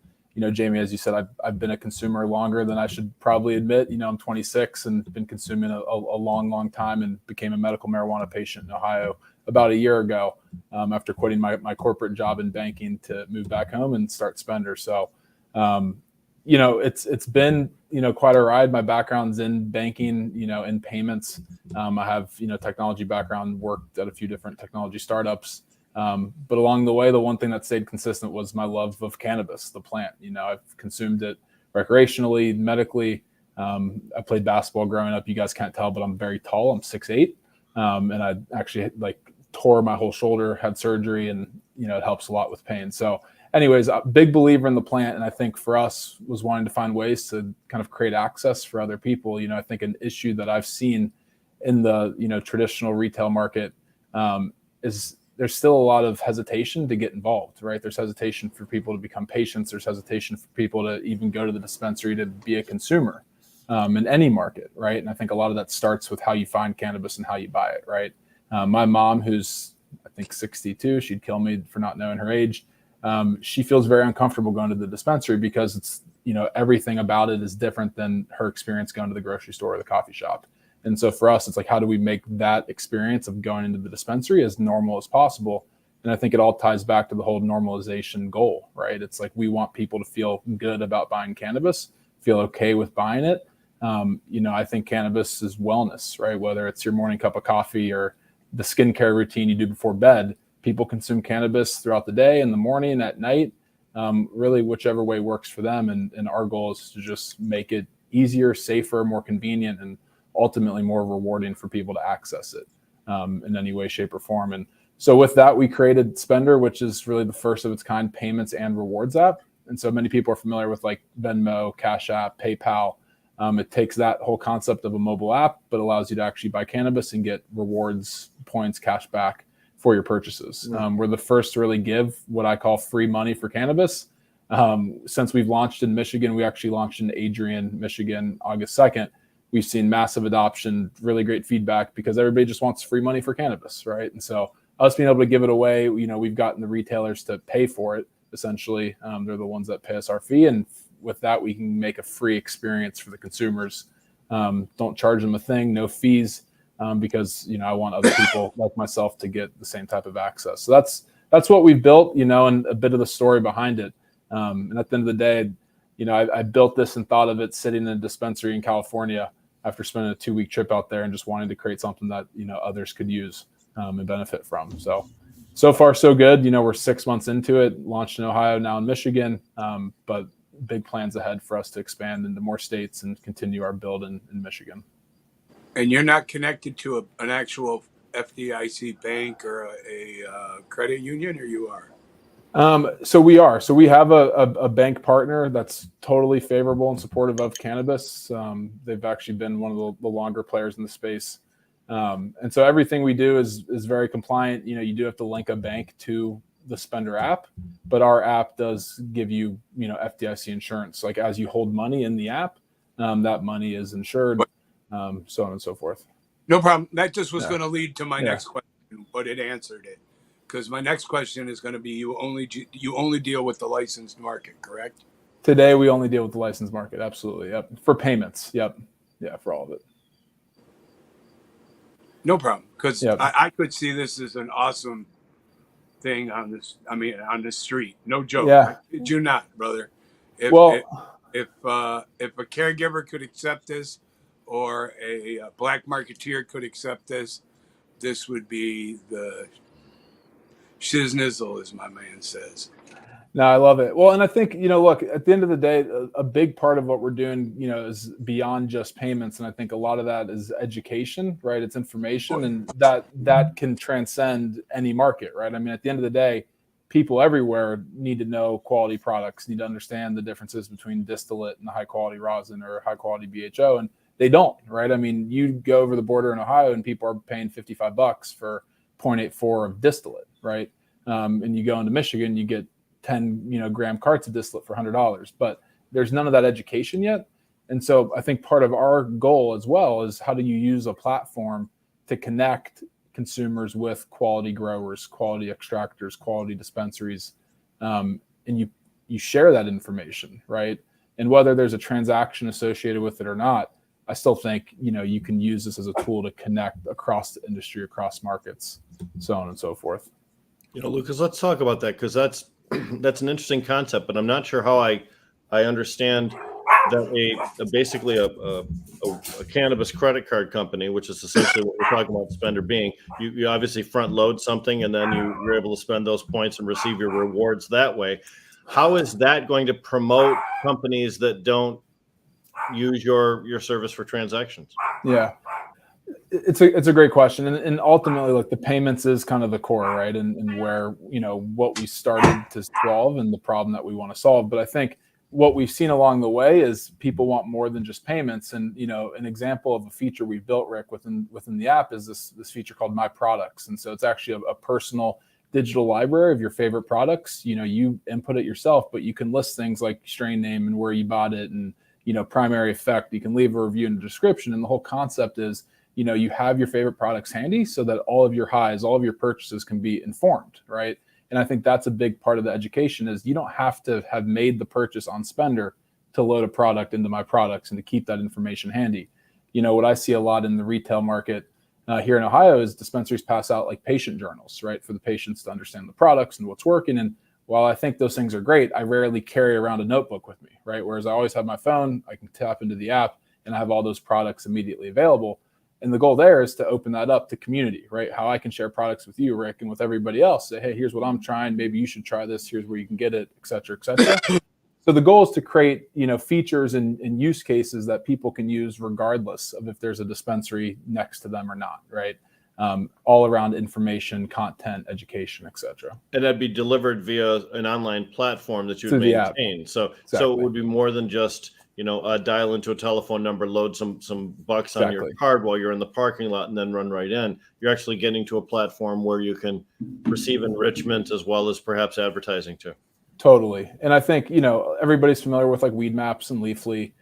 Jamie, as you said, I've been a consumer longer than I should probably admit. I'm 26 and been consuming a long, long time, and became a medical marijuana patient in Ohio about a year ago after quitting my corporate job in banking to move back home and start Spendr. So, it's been, quite a ride. My background's in banking, in payments. I have, technology background, worked at a few different technology startups. But along the way, the one thing that stayed consistent was my love of cannabis, the plant. I've consumed it recreationally, medically. I played basketball growing up. You guys can't tell, but I'm very tall. I'm 6'8", and I actually tore my whole shoulder, had surgery, and it helps a lot with pain. So, anyways, a big believer in the plant, and I think for us was wanting to find ways to kind of create access for other people. I think an issue that I've seen in the traditional retail market is there's still a lot of hesitation to get involved, right? There's hesitation for people to become patients. There's hesitation for people to even go to the dispensary to be a consumer in any market, right? And I think a lot of that starts with how you find cannabis and how you buy it, right? My mom, who's I think 62, she'd kill me for not knowing her age. She feels very uncomfortable going to the dispensary because it's, everything about it is different than her experience going to the grocery store or the coffee shop. And so for us, it's like, how do we make that experience of going into the dispensary as normal as possible? And I think it all ties back to the whole normalization goal, right? It's like, we want people to feel good about buying cannabis, feel okay with buying it. I think cannabis is wellness, right? Whether it's your morning cup of coffee or the skincare routine you do before bed, people consume cannabis throughout the day, in the morning, at night, really whichever way works for them. And our goal is to just make it easier, safer, more convenient, and ultimately more rewarding for people to access it in any way, shape, or form. And so with that, we created Spendr, which is really the first of its kind payments and rewards app. And so many people are familiar with like Venmo, Cash App, PayPal. It takes that whole concept of a mobile app, but allows you to actually buy cannabis and get rewards, points, cash back for your purchases. We're the first to really give what I call free money for cannabis. Since we've launched in Michigan, we actually launched in Adrian, Michigan, August 2nd. We've seen massive adoption, really great feedback, because everybody just wants free money for cannabis, right? And so us being able to give it away, we've gotten the retailers to pay for it, essentially. They're the ones that pay us our fee, and with that, we can make a free experience for the consumers. Don't charge them a thing, no fees, because, you know, I want other people like myself to get the same type of access. So that's what we've built, you know, and a bit of the story behind it. And at the end of the day, you know, I built this and thought of it sitting in a dispensary in California after spending a 2-week trip out there and just wanting to create something that, you know, others could use and benefit from. So far, so good. You know, we're 6 months into it, launched in Ohio, now in Michigan, but big plans ahead for us to expand into more states and continue our build in Michigan. And you're not connected to an actual FDIC bank or a credit union, or you are? So we are. So we have a bank partner that's totally favorable and supportive of cannabis. They've actually been one of the longer players in the space. And so everything we do is very compliant. You know, you do have to link a bank to the Spendr app, but our app does give you, you know, FDIC insurance. Like as you hold money in the app, that money is insured, so on and so forth. No problem. That just was going to lead to my next question, but it answered it. Because my next question is going to be, you only deal with the licensed market, correct? Today, we only deal with the licensed market. Absolutely. Yep. For payments. Yep. Yeah. For all of it. No problem. Because I could see this as an awesome thing on this. I mean, on the street. No joke. Yeah. I kid you not, brother. If a caregiver could accept this, or a black marketeer could accept this, this would be the shiznizzle, as my man says. No, I love it. Well, and I think, you know, look, at the end of the day, a big part of what we're doing, you know, is beyond just payments. And I think a lot of that is education, right? It's information, and that can transcend any market, right? I mean, at the end of the day, people everywhere need to know quality products, need to understand the differences between distillate and high quality rosin or high quality BHO. And they don't, right? I mean, you go over the border in Ohio and people are paying $55 for 0.84 of distillate, right? And you go into Michigan, you get 10, you know, gram carts of distillate for $100, but there's none of that education yet. And so I think part of our goal as well is, how do you use a platform to connect consumers with quality growers, quality extractors, quality dispensaries, and you share that information, right? And whether there's a transaction associated with it or not, I still think, you know, you can use this as a tool to connect across the industry, across markets, so on and so forth. You know, Lucas, let's talk about that, because that's an interesting concept, but I'm not sure how I understand that basically a cannabis credit card company, which is essentially what we're talking about Spendr being, you obviously front load something and then you're able to spend those points and receive your rewards that way. How is that going to promote companies that don't use your service for transactions? Yeah, it's a great question, and ultimately, like, the payments is kind of the core, right? And where, you know, what we started to solve and the problem that we want to solve. But I think what we've seen along the way is people want more than just payments. And, you know, an example of a feature we've built, Rick, within the app is this feature called My Products. And so it's actually a personal digital library of your favorite products. You know, you input it yourself, but you can list things like strain name and where you bought it, and, you know, primary effect. You can leave a review in the description. And the whole concept is, you know, you have your favorite products handy so that all of your highs, all of your purchases can be informed, right? And I think that's a big part of the education, is you don't have to have made the purchase on Spendr to load a product into My Products and to keep that information handy. You know, what I see a lot in the retail market here in Ohio is dispensaries pass out like patient journals, right, for the patients to understand the products and what's working. And while I think those things are great, I rarely carry around a notebook with me, right? Whereas I always have my phone, I can tap into the app and I have all those products immediately available. And the goal there is to open that up to community, right? How I can share products with you, Rick, and with everybody else. Say, hey, here's what I'm trying. Maybe you should try this. Here's where you can get it, et cetera, et cetera. So the goal is to create, you know, features and use cases that people can use regardless of if there's a dispensary next to them or not, right? All around information, content, education, et cetera. And that'd be delivered via an online platform that you would maintain. So it would be more than just, you know, dial into a telephone number, load some bucks on your card while you're in the parking lot, and then run right in. You're actually getting to a platform where you can receive enrichment as well as perhaps advertising too. Totally. And I think, you know, everybody's familiar with like Weed Maps and Leafly,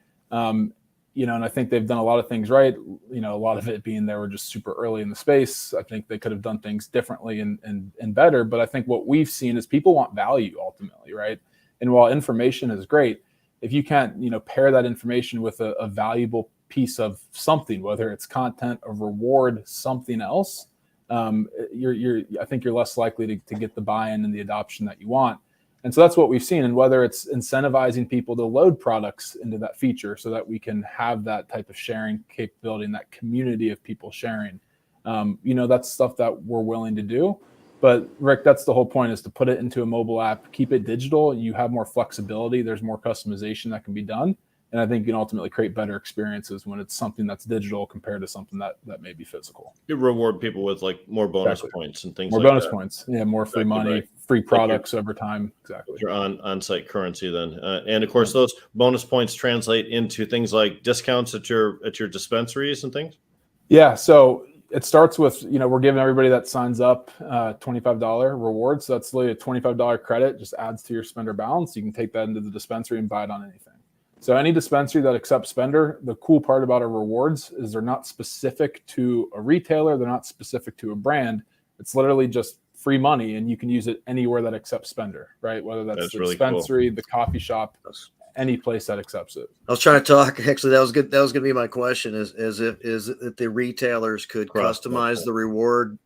you know, and I think they've done a lot of things right. You know, a lot of it being they were just super early in the space. I think they could have done things differently and better. But I think what we've seen is people want value ultimately, right? And while information is great, if you can't, pair that information with a valuable piece of something, whether it's content, a reward, something else, I think you're less likely to get the buy-in and the adoption that you want. And so that's what we've seen. And whether it's incentivizing people to load products into that feature so that we can have that type of sharing capability and that community of people sharing, that's stuff that we're willing to do. But Rick, that's the whole point, is to put it into a mobile app, keep it digital. You have more flexibility. There's more customization that can be done. And I think you can ultimately create better experiences when it's something that's digital compared to something that may be physical. You reward people with like more bonus points and things like that. More bonus points. Yeah, more free money, free products over time. Exactly. Your on-site currency then. And of course, those bonus points translate into things like discounts at your dispensaries and things? Yeah, so it starts with, we're giving everybody that signs up $25 reward. So that's literally a $25 credit, just adds to your Spendr balance. You can take that into the dispensary and buy it on anything. So any dispensary that accepts Spendr, the cool part about our rewards is they're not specific to a retailer. They're not specific to a brand. It's literally just free money, and you can use it anywhere that accepts Spendr, right? Whether that's the really dispensary, the coffee shop, any place that accepts it. I was trying to talk. Actually, that was good. That was going to be my question: is if the retailers could customize the reward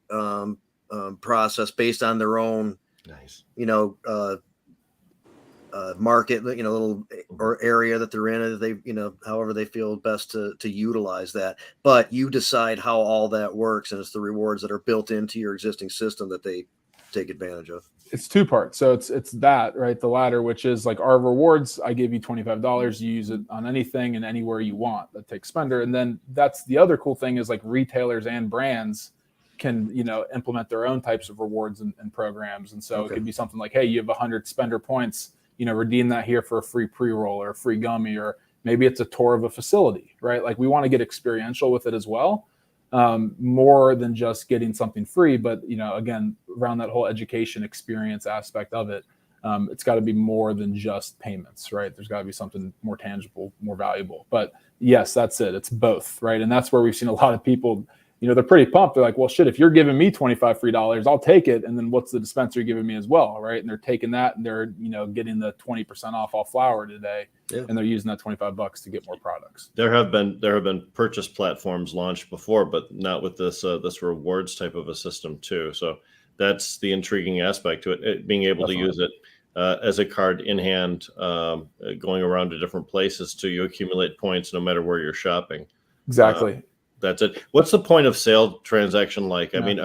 process based on their own, market, little or area that they're in, they, however they feel best to utilize that. But you decide how all that works, and it's the rewards that are built into your existing system that they take advantage of. It's two parts. So it's that, right? The latter, which is like our rewards. I give you $25. You use it on anything and anywhere you want that takes Spendr. And then that's the other cool thing, is like retailers and brands can, implement their own types of rewards and programs. And so it could be something like, hey, you have 100 Spendr points, redeem that here for a free pre-roll or a free gummy, or maybe it's a tour of a facility, right? Like we want to get experiential with it as well. More than just getting something free, but again, around that whole education experience aspect of it, it's got to be more than just payments, right? There's got to be something more tangible, more valuable. But yes, that's it. It's both, right? And that's where we've seen a lot of people, they're pretty pumped. They're like, well, shit, if you're giving me $25 free, I'll take it. And then what's the dispensary giving me as well, right? And they're taking that and they're, getting the 20% off all flour today. Yeah. And they're using that $25 to get more products. There have been purchase platforms launched before, but not with this rewards type of a system too. So that's the intriguing aspect to it, being able to use it as a card in hand, going around to different places to you accumulate points no matter where you're shopping. Exactly. That's it. What's the point of sale transaction like? I mean,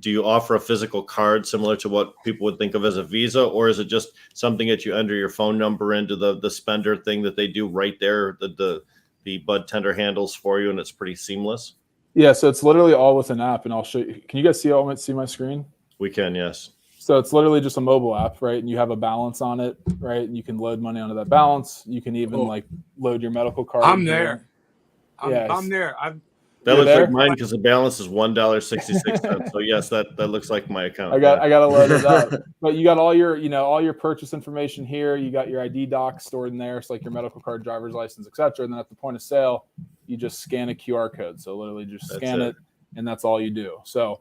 do you offer a physical card similar to what people would think of as a Visa, or is it just something that you enter your phone number into the Spendr thing that they do right there, the bud tender handles for you, and it's pretty seamless? Yeah, so it's literally all with an app, and I'll show you. Can you guys see my screen? We can, yes. So it's literally just a mobile app, right? And you have a balance on it, right? And you can load money onto that balance. You can even load your medical card. I'm there. I'm there. That looks like mine because the balance is $1.66. So yes, that looks like my account. I got to load it up. But you got all your purchase information here. You got your ID docs stored in there. It's like your medical card, driver's license, etc. And then at the point of sale, you just scan a QR code. So literally just scan it, and that's all you do. So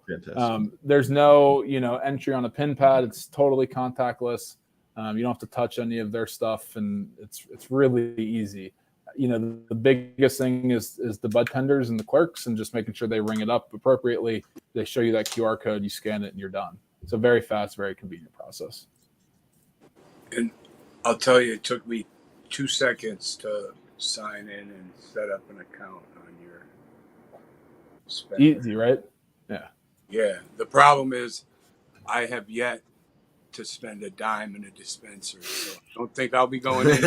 there's no entry on a PIN pad. It's totally contactless. You don't have to touch any of their stuff, and it's really easy. The biggest thing is the bud tenders and the clerks, and just making sure they ring it up appropriately. They show you that QR code, you scan it, and you're done. It's a very fast, very convenient process. And I'll tell you, it took me 2 seconds to sign in and set up an account on your Spendr. Easy, right? Yeah. Yeah. The problem is I have yet to spend a dime in a dispensary, so I don't think I'll be going in.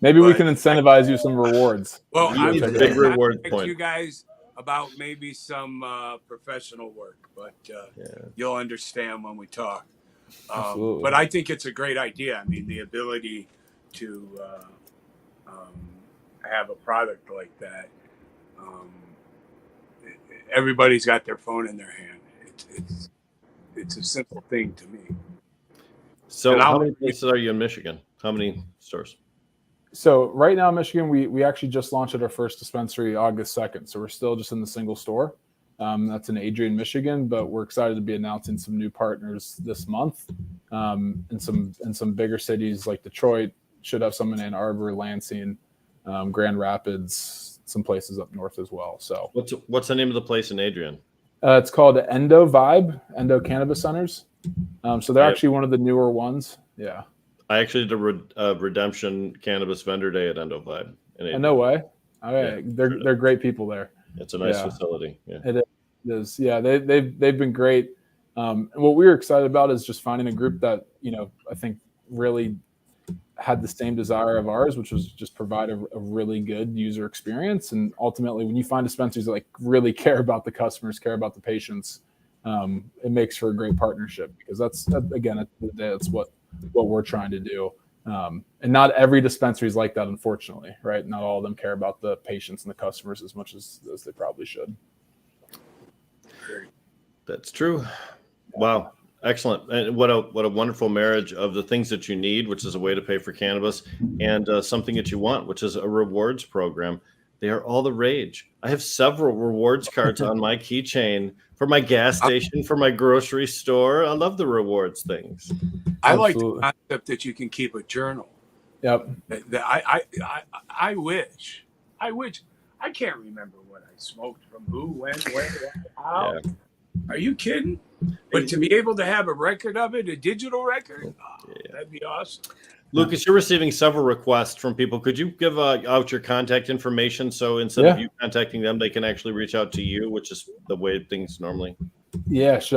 Maybe we can incentivize you some rewards. Well, I'm a big reward point. You guys about maybe some professional work, but you'll understand when we talk. But I think it's a great idea. I mean, the ability to have a product like that. Everybody's got their phone in their hand. It's a simple thing to me. So how many places are you in Michigan? How many stores? So right now in Michigan, we actually just launched at our first dispensary August 2nd. So we're still just in the single store. That's in Adrian, Michigan, but we're excited to be announcing some new partners this month in some bigger cities like Detroit, should have some in Ann Arbor, Lansing, Grand Rapids, some places up north as well. So What's the name of the place in Adrian? it's called Endo Cannabis Centers. So they're actually one of the newer ones. Yeah. I actually did a redemption cannabis vendor day at Endo Vibe. No way. Okay. Yeah, they're great people there. It's a nice facility. Yeah. It is. Yeah. They've been great. And what we were excited about is just finding a group that, I think really had the same desire of ours, which was just provide a really good user experience. And ultimately, when you find dispensaries that really care about the customers, care about the patients, it makes for a great partnership, because that's again, at the end of the day, that's what we're trying to do. And not every dispensary is like that, unfortunately, right? Not all of them care about the patients and the customers as much as they probably should. That's true. Wow. Excellent. And what a wonderful marriage of the things that you need, which is a way to pay for cannabis, and something that you want, which is a rewards program. They are all the rage. I have several rewards cards on my keychain for my gas station, for my grocery store. I love the rewards things. I like the concept that you can keep a journal. Yep. I wish. I can't remember what I smoked from who, when, where, how. Yeah. Are you kidding? But to be able to have a record of it, a digital record, that'd be awesome. Lucas, you're receiving several requests from people. Could you give out your contact information, so instead of you contacting them, they can actually reach out to you, which is the way things normally. Yeah. Is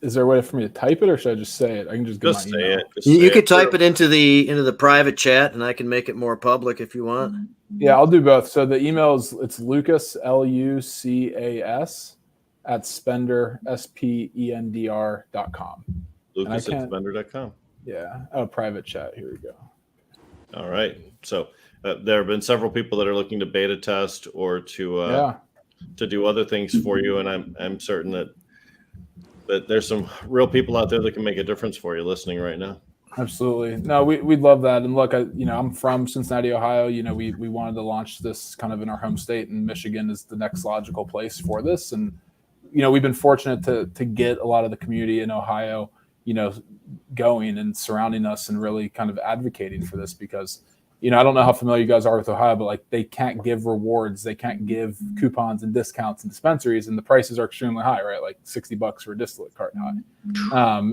there a way for me to type it, or should I just say it? I can just give my email. You could type it into the private chat, and I can make it more public if you want. Yeah, I'll do both. So the email it's Lucas, LUCAS, at Spendr, SPENDR.com. Lucas at Spendr.com. Yeah. Oh, private chat. Here we go. All right. So there have been several people that are looking to beta test or to do other things for you, and I'm certain that there's some real people out there that can make a difference for you listening right now. Absolutely. No, we'd love that. And look, I'm from Cincinnati, Ohio. We wanted to launch this kind of in our home state, and Michigan is the next logical place for this. And we've been fortunate to get a lot of the community in Ohio, going and surrounding us and really kind of advocating for this, because, I don't know how familiar you guys are with Ohio, but they can't give rewards. They can't give coupons and discounts in dispensaries, and the prices are extremely high, right? Like $60 for a distillate carton high.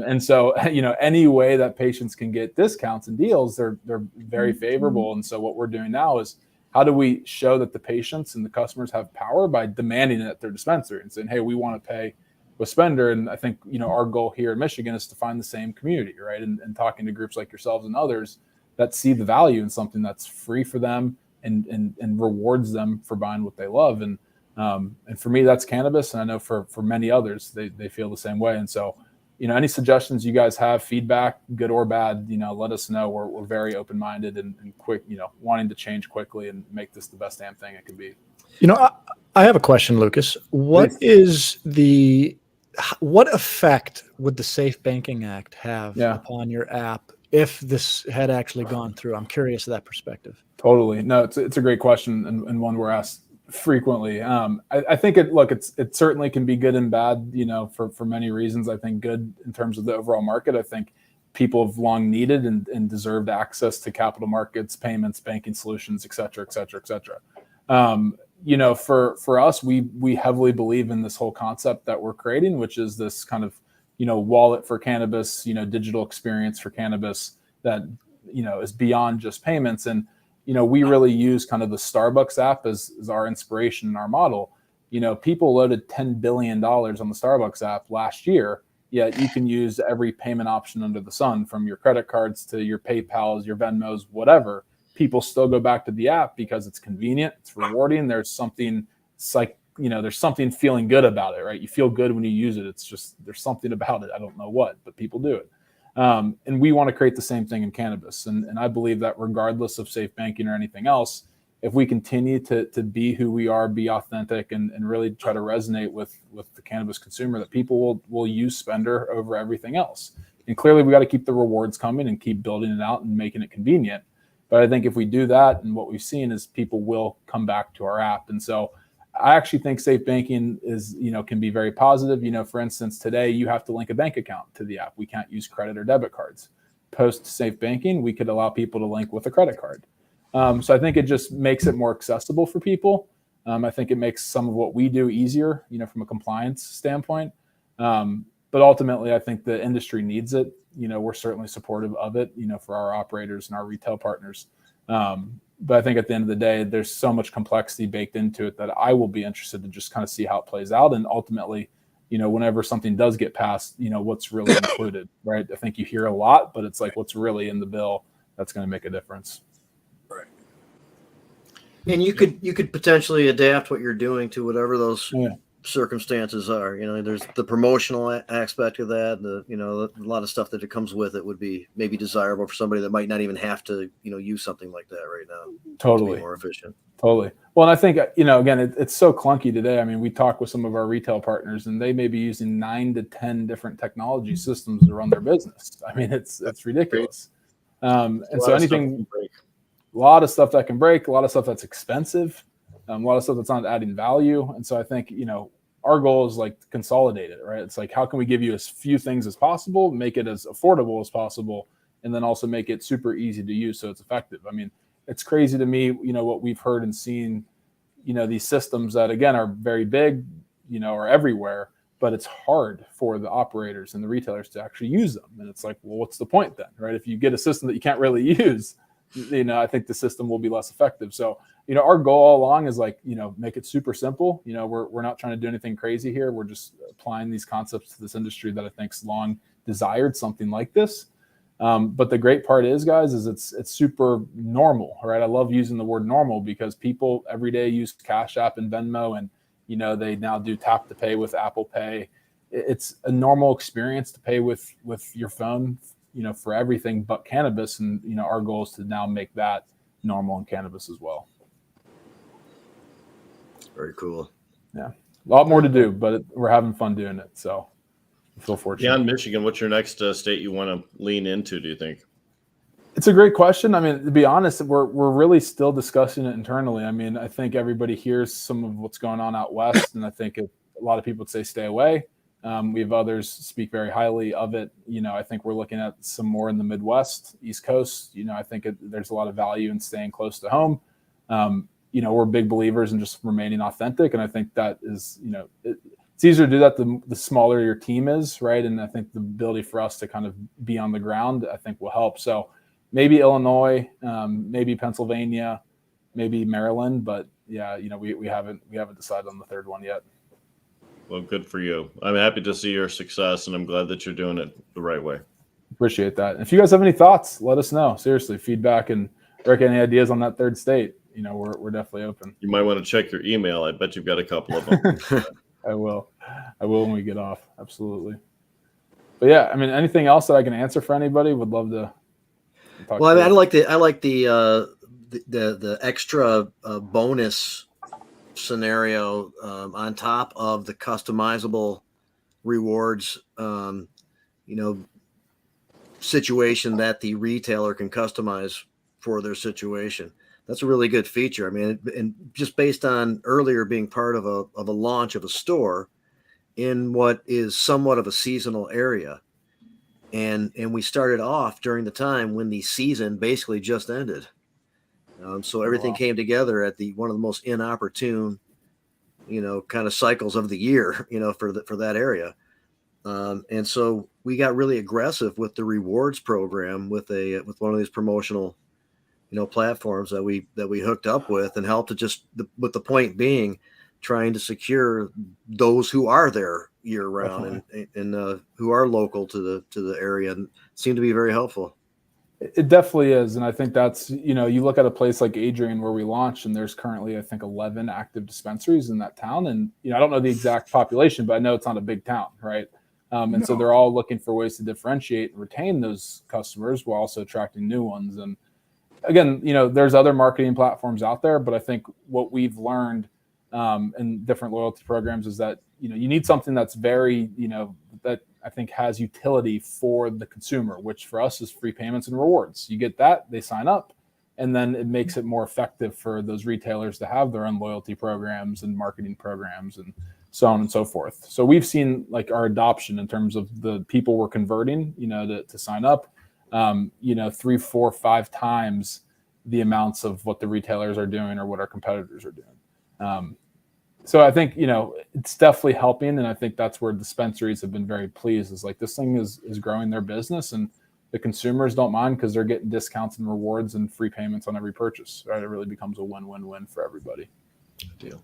And so, any way that patients can get discounts and deals, they're very favorable. And so what we're doing now is, how do we show that the patients and the customers have power by demanding it at their dispensary and saying, hey, we want to pay with Spendr? And I think, our goal here in Michigan is to find the same community, right? And talking to groups like yourselves and others that see the value in something that's free for them and rewards them for buying what they love. And for me, that's cannabis. And I know for many others, they feel the same way. And so, any suggestions you guys have, feedback, good or bad, let us know. We're very open-minded and quick, wanting to change quickly and make this the best damn thing it can be. I have a question, Lucas. What effect would the Safe Banking Act have upon your app if this had actually gone through? I'm curious of that perspective. Totally. No, it's a great question, and one we're asked frequently. I think it certainly can be good and bad, for many reasons. I think good in terms of the overall market. I think people have long needed and deserved access to capital markets, payments, banking solutions, et cetera, et cetera, et cetera. For us, we heavily believe in this whole concept that we're creating, which is this kind of, wallet for cannabis, digital experience for cannabis that, is beyond just payments. And, we really use kind of the Starbucks app as our inspiration and our model. People loaded $10 billion on the Starbucks app last year, yet you can use every payment option under the sun, from your credit cards to your PayPals, your Venmos, whatever. People still go back to the app because it's convenient, it's rewarding. There's something there's something feeling good about it, right? You feel good when you use it. It's just, there's something about it. I don't know what, but people do it. And we want to create the same thing in cannabis. And I believe that regardless of safe banking or anything else, if we continue to be who we are, be authentic, and really try to resonate with the cannabis consumer, that people will use Spendr over everything else. And clearly we got to keep the rewards coming and keep building it out and making it convenient. But I think if we do that, and what we've seen is people will come back to our app. And so I actually think safe banking is, can be very positive. For instance, today you have to link a bank account to the app. We can't use credit or debit cards. post safe banking, we could allow people to link with a credit card. So I think it just makes it more accessible for people. I think it makes some of what we do easier, from a compliance standpoint. But ultimately, I think the industry needs it. We're certainly supportive of it, for our operators and our retail partners. But I think at the end of the day, there's so much complexity baked into it that I will be interested to just kind of see how it plays out. And ultimately, whenever something does get passed, what's really included, right? I think you hear a lot, but it's like what's really in the bill that's going to make a difference. Right. And you could potentially adapt what you're doing to whatever those circumstances are. There's the promotional aspect of that. A lot of stuff that it comes with it would be maybe desirable for somebody that might not even have to, use something like that right now. Totally. To be more efficient. Totally. Well, and I think, again, it's so clunky today. I mean, we talk with some of our retail partners and they may be using 9 to 10 different technology systems to run their business. I mean, it's ridiculous. And so anything, a lot of stuff that can break, a lot of stuff that's expensive, a lot of stuff that's not adding value. And so I think, our goal is like to consolidate it, right? It's like, how can we give you as few things as possible, make it as affordable as possible, and then also make it super easy to use so it's effective. I mean, it's crazy to me, what we've heard and seen, these systems that, again, are very big, are everywhere, but it's hard for the operators and the retailers to actually use them. And it's like, well, what's the point then, right? If you get a system that you can't really use, I think the system will be less effective. So, our goal all along is like, make it super simple. We're not trying to do anything crazy here. We're just applying these concepts to this industry that I think's long desired something like this. But the great part is, guys, is it's super normal, right? I love using the word normal because people every day use Cash App and Venmo, and they now do tap to pay with Apple Pay. It's a normal experience to pay with your phone, for everything but cannabis. And our goal is to now make that normal in cannabis as well. Very cool. Yeah, a lot more to do, but we're having fun doing it. So I feel fortunate. Beyond Michigan, what's your next state you want to lean into, do you think? It's a great question. I mean, to be honest, we're really still discussing it internally. I mean, I think everybody hears some of what's going on out west, and I think a lot of people would say stay away. We have others speak very highly of it. I think we're looking at some more in the Midwest, East Coast. I think there's a lot of value in staying close to home. We're big believers in just remaining authentic, and I think that is, it's easier to do that the smaller your team is, right? And I think the ability for us to kind of be on the ground, I think will help. So maybe Illinois, maybe Pennsylvania, maybe Maryland, but yeah, we haven't decided on the third one yet. Well, good for you. I'm happy to see your success, and I'm glad that you're doing it the right way. Appreciate that. If you guys have any thoughts, let us know. Seriously, feedback, and Rick, any ideas on that third state? We're definitely open. You might want to check your email. I bet you've got a couple of them. I will when we get off. Absolutely. But yeah, I mean, anything else that I can answer for anybody? Would love to talk. Well, I like the extra bonus scenario on top of the customizable rewards, situation that the retailer can customize for their situation. That's a really good feature. I mean, and just based on earlier being part of a launch of a store in what is somewhat of a seasonal area. And we started off during the time when the season basically just ended. So everything came together at one of the most inopportune, kind of cycles of the year, for that area. And so we got really aggressive with the rewards program with one of these promotional, platforms that we hooked up with, and helped to with the point being trying to secure those who are there year round and who are local to the area, and seem to be very helpful. It definitely is. And I think that's, you look at a place like Adrian where we launched, and there's currently, I think, 11 active dispensaries in that town. And, I don't know the exact population, but I know it's not a big town, right? So they're all looking for ways to differentiate and retain those customers while also attracting new ones. And again, there's other marketing platforms out there, but I think what we've learned in different loyalty programs is that, you need something that's very, that I think has utility for the consumer, which for us is free payments and rewards. You get that, they sign up, and then it makes it more effective for those retailers to have their own loyalty programs and marketing programs and so on and so forth. So we've seen like our adoption in terms of the people we're converting, to sign up. 3, 4, 5 times the amounts of what the retailers are doing or what our competitors are doing. So I think, it's definitely helping. And I think that's where dispensaries have been very pleased, is like, this thing is growing their business, and the consumers don't mind because they're getting discounts and rewards and free payments on every purchase, right? It really becomes a win-win-win for everybody. Good deal.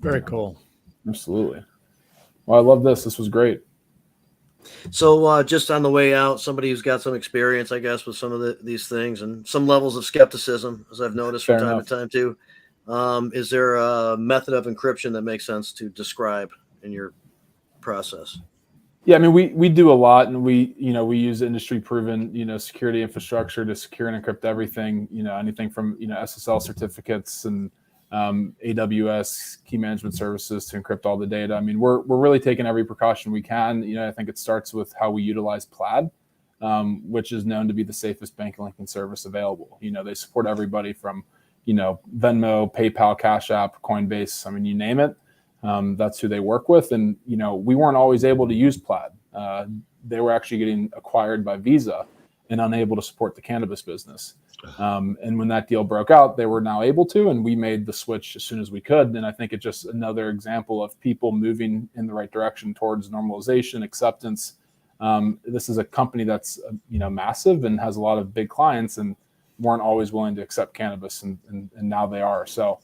Very cool. Absolutely. Well, I love this. This was great. So just on the way out, somebody who's got some experience, I guess, with some of these things and some levels of skepticism, as I've noticed from time to time too. Is there a method of encryption that makes sense to describe in your process? Yeah, I mean, we do a lot, and we use industry proven, security infrastructure to secure and encrypt everything, anything from, SSL certificates and AWS key management services to encrypt all the data. I mean, we're really taking every precaution we can. I think it starts with how we utilize Plaid, which is known to be the safest bank linking service available. They support everybody from, Venmo, PayPal, Cash App, Coinbase. I mean, you name it. That's who they work with. And, we weren't always able to use Plaid. They were actually getting acquired by Visa and unable to support the cannabis business. And when that deal broke out, they were now able to, and we made the switch as soon as we could. And I think it's just another example of people moving in the right direction towards normalization, acceptance. This is a company that's, massive and has a lot of big clients, and weren't always willing to accept cannabis. And now they are. So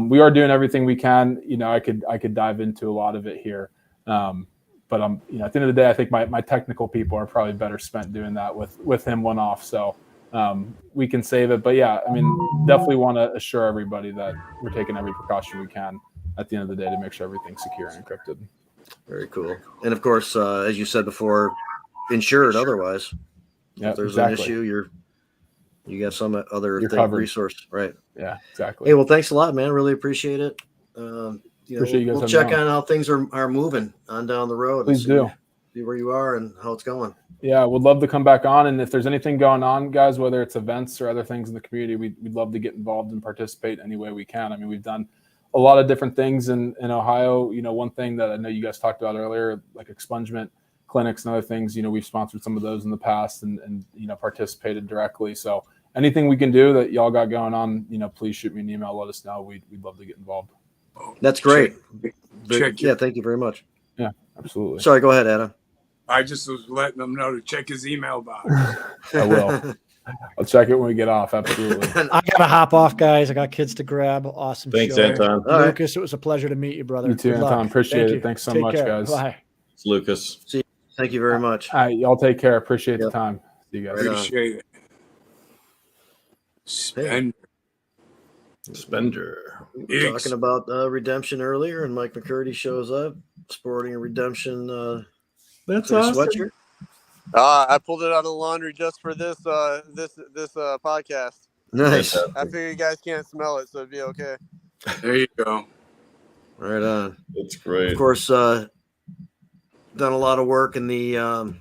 we are doing everything we can. I could dive into a lot of it here. But at the end of the day, I think my technical people are probably better spent doing that with him one off. So we can save it. But yeah, I mean, definitely want to assure everybody that we're taking every precaution we can at the end of the day to make sure everything's secure and encrypted. Very cool. And of course, as you said before, insured otherwise. Yeah, if there's exactly. an issue, you got some other resource, right? Yeah, exactly. Hey, well, thanks a lot, man. Really appreciate it. Appreciate you guys we'll check on how things are moving on down the road. Please do. See where you are and how it's going. Yeah, would love to come back on. And if there's anything going on, guys, whether it's events or other things in the community, we'd love to get involved and participate any way we can. I mean, we've done a lot of different things in Ohio. One thing that I know you guys talked about earlier, like expungement clinics and other things, we've sponsored some of those in the past and participated directly. So anything we can do that y'all got going on, please shoot me an email, let us know. We'd love to get involved. That's great. Check yeah, thank you very much. Yeah, absolutely. Sorry, go ahead, Adam. I just was letting them know to check his email box. I will. I'll check it when we get off. Absolutely. I gotta hop off, guys. I got kids to grab. Awesome. Thanks, show. Anton. Lucas, it was a pleasure to meet you, brother. You too, Good luck. Anton. Appreciate Thank it. Thanks so Take much, care. guys. Bye. It's Lucas. See you. Thank you very much. All right, y'all take care. Appreciate the Yep. time. See you guys. Right on. Appreciate it. Spendr. We were talking about redemption earlier, and Mike McCurdy shows up sporting a redemption That's sweatshirt. I pulled it out of the laundry just for this podcast. Nice. I figure you guys can't smell it, so it'd be okay. There you go. Right on. It's great. Of course, done a lot of work in the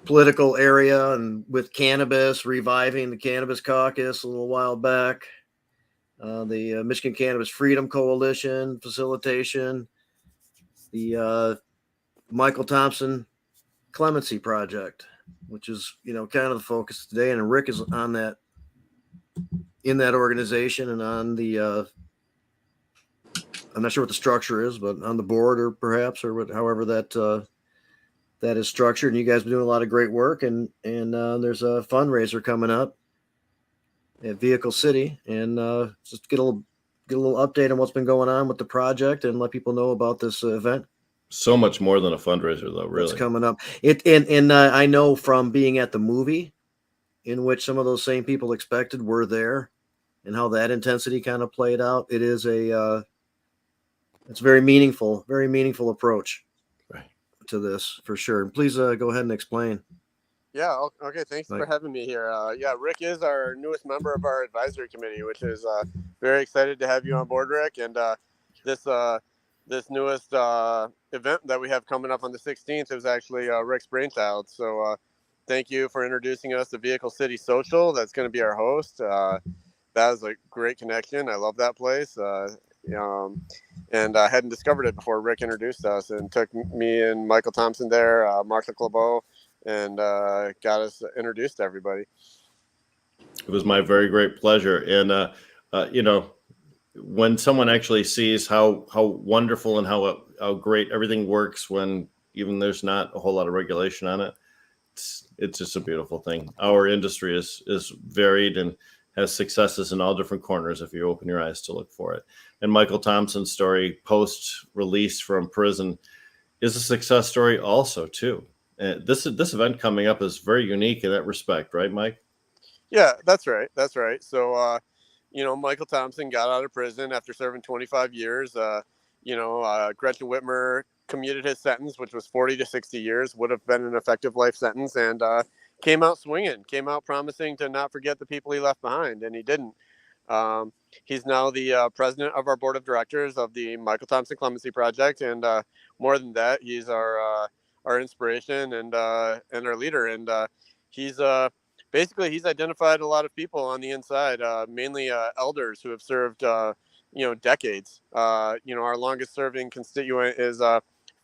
political area and with cannabis, reviving the Cannabis Caucus a little while back. The Michigan Cannabis Freedom Coalition facilitation. The Michael Thompson Clemency Project, which is, kind of the focus today. And Rick is on that, in that organization, and on the, I'm not sure what the structure is, but on the board or perhaps, or however that is structured. And you guys have been doing a lot of great work, and there's a fundraiser coming up at Vehicle City, and just get a little update on what's been going on with the project and let people know about this event. So much more than a fundraiser, though. Really, it's coming up. And I know from being at the movie, in which some of those same people expected were there, and how that intensity kind of played out. It is it's very meaningful approach to this for sure. And please go ahead and explain. Yeah. Okay. Thanks for having me here. Rick is our newest member of our advisory committee, which is very excited to have you on board, Rick. And this newest event that we have coming up on the 16th is actually Rick's brainchild. So thank you for introducing us to Vehicle City Social. That's going to be our host. That is a great connection. I love that place. And I hadn't discovered it before Rick introduced us, and took me and Michael Thompson there, Martha Clabeau, and got us introduced to everybody. It was my very great pleasure. And, you know, when someone actually sees how wonderful and how great everything works when even there's not a whole lot of regulation on it, it's just a beautiful thing. Our industry is varied and has successes in all different corners if you open your eyes to look for it. And Michael Thompson's story post release from prison is a success story also too. This event coming up is very unique in that respect, right, Mike? Yeah, that's right. That's right. So, you know, Michael Thompson got out of prison after serving 25 years. Gretchen Whitmer commuted his sentence, which was 40 to 60 years, would have been an effective life sentence, and came out swinging, came out promising to not forget the people he left behind, and he didn't. He's now the president of our board of directors of the Michael Thompson Clemency Project, and more than that, he's our inspiration and our leader. And he's he's identified a lot of people on the inside, mainly elders who have served decades. Our longest serving constituent is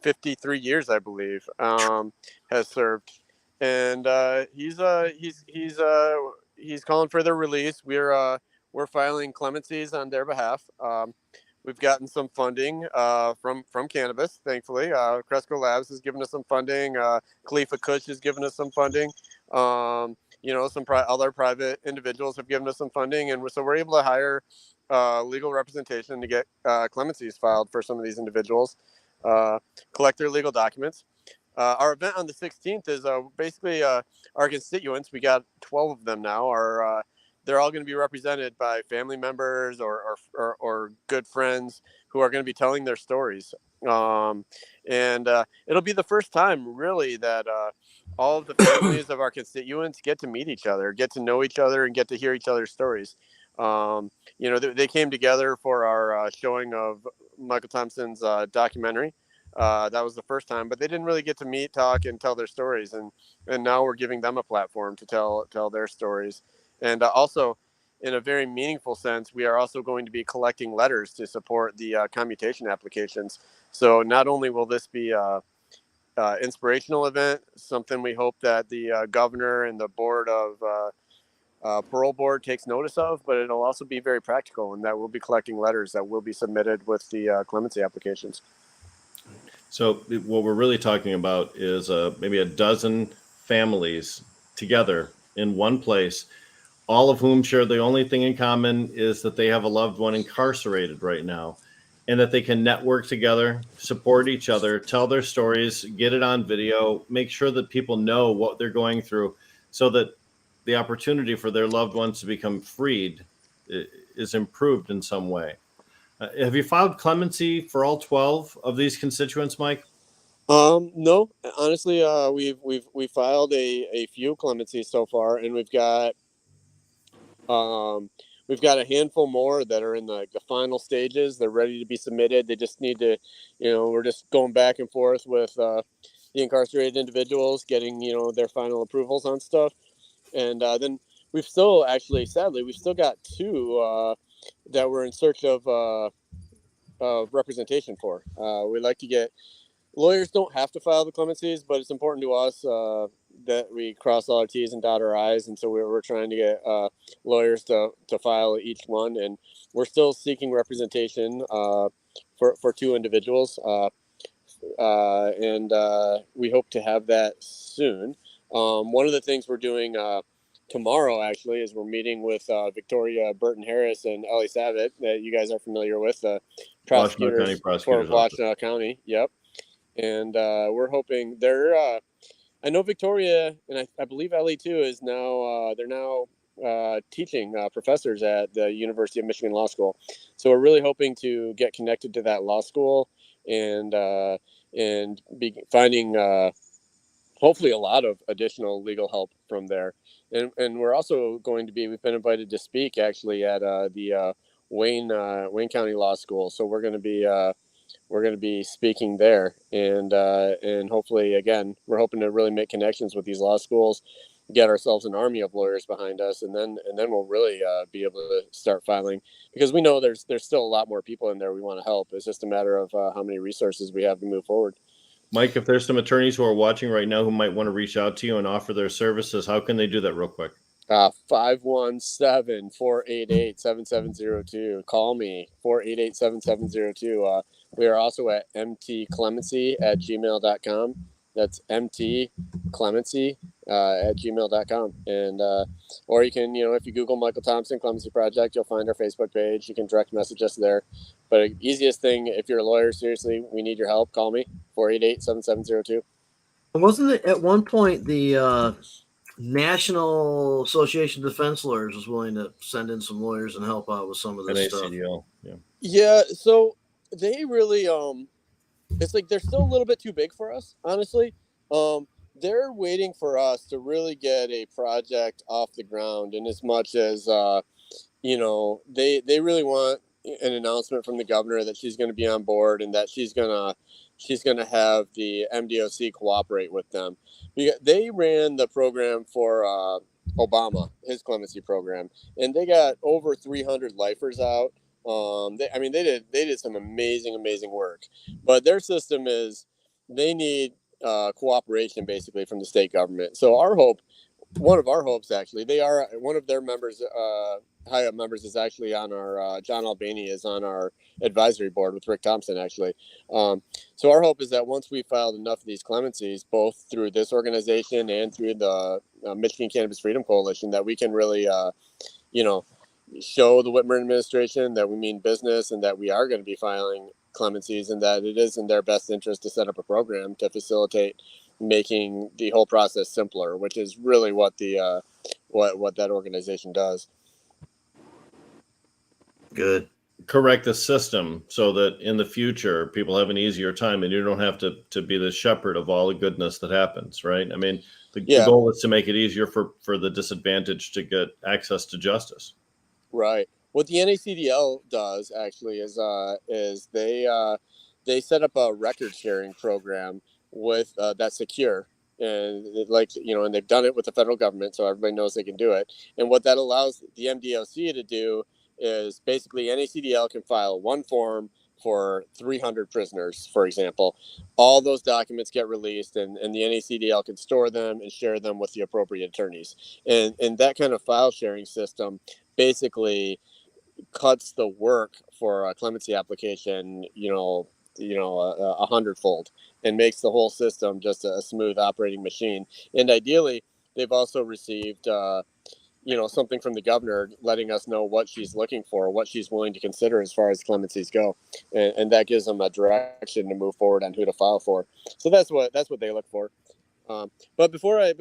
53 years, I believe, has served, and he's calling for their release. We're filing clemencies on their behalf. We've gotten some funding from Cannabis, thankfully. Cresco Labs has given us some funding. Khalifa Kush has given us some funding. Some other private individuals have given us some funding, and so we're able to hire legal representation to get clemencies filed for some of these individuals, collect their legal documents. Our event on the 16th is basically our constituents. We got 12 of them now. They're all going to be represented by family members or good friends who are going to be telling their stories. And it'll be the first time, really, that all of the families of our constituents get to meet each other, get to know each other, and get to hear each other's stories. They came together for our showing of Michael Thompson's documentary. That was the first time, but they didn't really get to meet, talk, and tell their stories. And now we're giving them a platform to tell their stories. And also, in a very meaningful sense, we are also going to be collecting letters to support the commutation applications. So not only will this be an inspirational event, something we hope that the governor and the board of parole board takes notice of, but it'll also be very practical, and that we'll be collecting letters that will be submitted with the clemency applications. So what we're really talking about is maybe a dozen families together in one place, all of whom share the only thing in common is that they have a loved one incarcerated right now, and that they can network together, support each other, tell their stories, get it on video, make sure that people know what they're going through, so that the opportunity for their loved ones to become freed is improved in some way. Have you filed clemency for all 12 of these constituents, Mike? No, honestly, we've filed a few clemencies so far, and we've got a handful more that are in the final stages. They're ready to be submitted. They just need to, we're just going back and forth with the incarcerated individuals, getting, their final approvals on stuff. And then we've still sadly, we've still got two that we're in search of representation for. We'd like to get, lawyers don't have to file the clemencies, but it's important to us that we cross all our T's and dot our I's. And so we're trying to get lawyers to file each one. And we're still seeking representation for two individuals. And we hope to have that soon. One of the things we're doing tomorrow, actually, is we're meeting with Victoria Burton Harris and Ellie Savitt, that you guys are familiar with, prosecutors for Washtenaw County. Yep. And we're hoping I know Victoria, and I believe Ellie too, is now, they're now teaching professors at the University of Michigan Law School. So we're really hoping to get connected to that law school and be finding hopefully a lot of additional legal help from there. And we're also we've been invited to speak actually at the Wayne County Law School. So we're going to be speaking there, and hopefully, again, we're hoping to really make connections with these law schools, get ourselves an army of lawyers behind us, and then we'll really be able to start filing, because we know there's still a lot more people in there we want to help. It's just a matter of how many resources we have to move forward. Mike, if there's some attorneys who are watching right now who might want to reach out to you and offer their services, how can they do that real quick? 517-488-7702. Call me, 488-7702. We are also at mtclemency@gmail.com. That's mtclemency@gmail.com. And, or you can, if you Google Michael Thompson Clemency Project, you'll find our Facebook page. You can direct message us there. But easiest thing, if you're a lawyer, seriously, we need your help. Call me, 488-7702. Wasn't it at one point the National Association of Defense Lawyers was willing to send in some lawyers and help out with some of this stuff? NACDL, Yeah, so they really it's like they're still a little bit too big for us, honestly. They're waiting for us to really get a project off the ground, and as much as they really want an announcement from the governor that she's going to be on board and that she's gonna have the MDOC cooperate with them. They ran the program for Obama, his clemency program, and they got over 300 lifers out. They did some amazing work, but their system is they need cooperation basically from the state government. So one of our hopes actually, they are one of their members, high up members is actually on our John Albany is on our advisory board with Rick Thompson actually. So our hope is that once we filed enough of these clemencies, both through this organization and through the Michigan Cannabis Freedom Coalition, that we can really show the Whitmer administration that we mean business and that we are going to be filing clemencies and that it is in their best interest to set up a program to facilitate making the whole process simpler, which is really what the what that organization does. Good. Correct the system so that in the future people have an easier time and you don't have to be the shepherd of all the goodness that happens, right? I mean, the goal is to make it easier for the disadvantaged to get access to justice. Right. What the NACDL does actually is they set up a record sharing program with that's secure, and and they've done it with the federal government, so everybody knows they can do it. And what that allows the MDOC to do is basically NACDL can file one form for 300 prisoners, for example. All those documents get released, and the NACDL can store them and share them with the appropriate attorneys. And that kind of file sharing system basically cuts the work for a clemency application, a 100-fold, and makes the whole system just a smooth operating machine. And ideally, they've also received, something from the governor letting us know what she's looking for, what she's willing to consider as far as clemencies go, and that gives them a direction to move forward on who to file for. So that's what they look for. But before I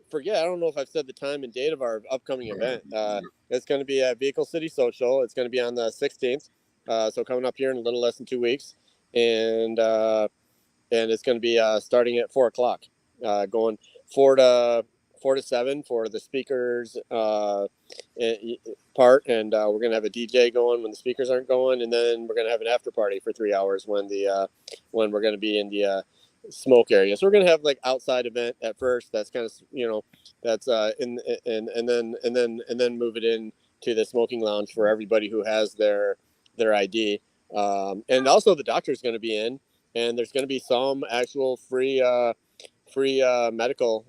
forget, I don't know if I've said the time and date of our upcoming event. It's going to be at Vehicle City Social. It's going to be on the 16th, so coming up here in a little less than 2 weeks, and it's going to be starting at 4:00, going 4 to 7 for the speakers part, and we're going to have a DJ going when the speakers aren't going, and then we're going to have an after party for 3 hours when we're going to be in the smoke area. So we're going to have outside event at first. That's kind of that's and then move it in to the smoking lounge for everybody who has their ID. And also the doctor's going to be in, and there's going to be some actual free medical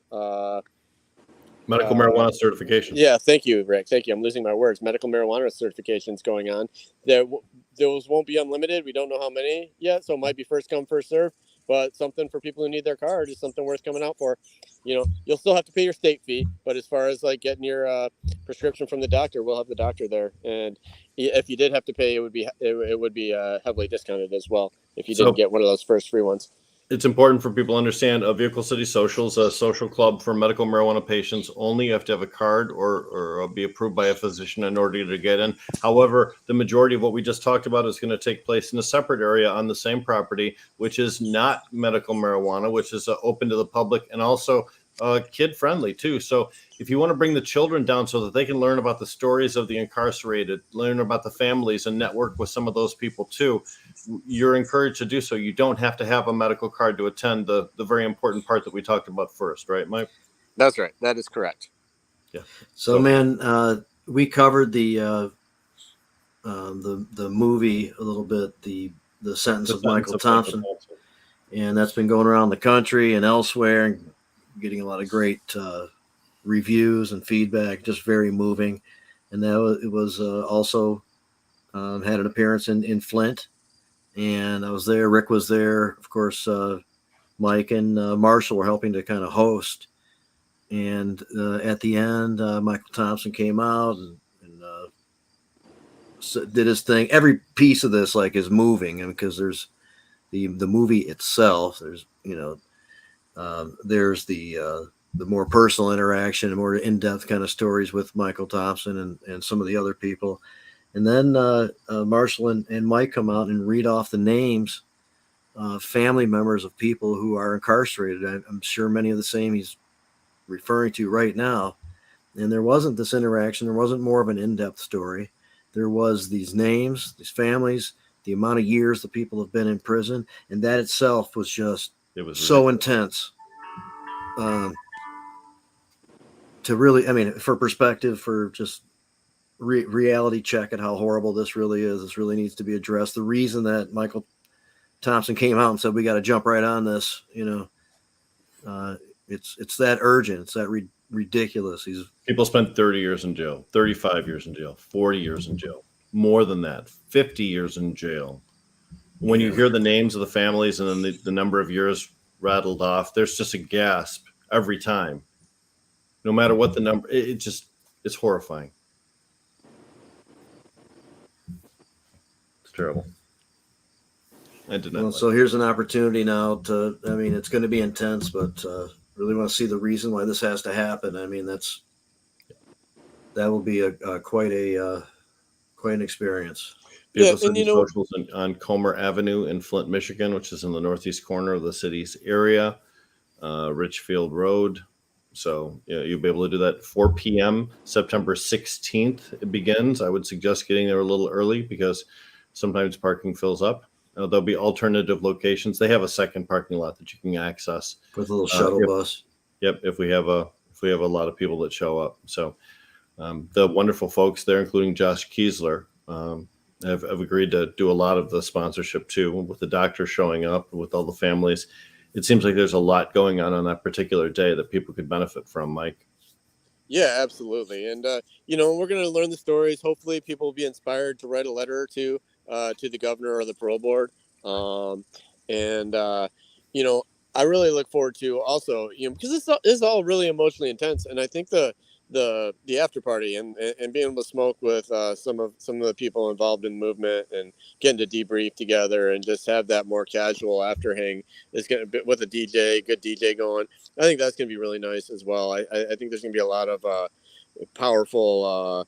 marijuana certification. Yeah, thank you, Rick. Thank you. I'm losing my words. Medical marijuana certifications going on. Those won't be unlimited. We don't know how many yet, so it might be first come, first serve. But something for people who need their card is something worth coming out for. You'll still have to pay your state fee, but as far as getting your prescription from the doctor, we'll have the doctor there. And if you did have to pay, it would be heavily discounted as well if you didn't get one of those first free ones. It's important for people to understand Vehicle City Social is a social club for medical marijuana patients. Only you have to have a card or be approved by a physician in order to get in. However, the majority of what we just talked about is going to take place in a separate area on the same property, which is not medical marijuana, which is open to the public and also kid friendly too. So if you want to bring the children down so that they can learn about the stories of the incarcerated, learn about the families and network with some of those people too, you're encouraged to do so. You don't have to have a medical card to attend the very important part that we talked about first, right, Mike? That's right. That is correct. Yeah. So man, we covered the movie a little bit, the sentence of Michael Thompson. and that's been going around the country and elsewhere, and getting a lot of great reviews and feedback. Just very moving. And it was also had an appearance in Flint, and I was there. Rick was there, of course. Mike and Marshall were helping to kind of host. And at the end, Michael Thompson came out and did his thing. Every piece of this is moving, and because there's the movie itself, there's there's the more personal interaction and more in-depth kind of stories with Michael Thompson and some of the other people. And then Marshall and Mike come out and read off the names, family members of people who are incarcerated. I'm sure many of the same he's referring to right now. And there wasn't this interaction. There wasn't more of an in-depth story. There was these names, these families, the amount of years the people have been in prison. And that itself was just so intense. To really, for perspective, for just reality check at how horrible this really is. This really needs to be addressed. The reason that Michael Thompson came out and said, we got to jump right on this, it's that urgent. It's that ridiculous. People spent 30 years in jail, 35 years in jail, 40 years in jail, more than that, 50 years in jail. When you hear the names of the families and then the number of years rattled off, there's just a gasp every time. No matter what the number, it's horrifying. It's terrible. So here's an opportunity now to, it's going to be intense, but really want to see the reason why this has to happen. That will be quite an experience. People and socials on Comer Avenue in Flint, Michigan, which is in the northeast corner of the city's area, Richfield Road. So you'll be able to do that 4 p.m. September 16th. It begins. I would suggest getting there a little early because sometimes parking fills up. There'll be alternative locations. They have a second parking lot that you can access with a little shuttle bus. Yep, if we have a lot of people that show up. So the wonderful folks there, including Josh Kiesler, have agreed to do a lot of the sponsorship too. With the doctor showing up, with all the families, it seems like there's a lot going on that particular day that people could benefit from. Mike. Yeah, absolutely. And we're going to learn the stories. Hopefully, people will be inspired to write a letter or two to the governor or the parole board. I really look forward to also, because this is all really emotionally intense. And I think the after party and being able to smoke with some of the people involved in the movement and getting to debrief together and just have that more casual after hang is going to be with a good DJ going. I think that's going to be really nice as well. I think there's going to be a lot of powerful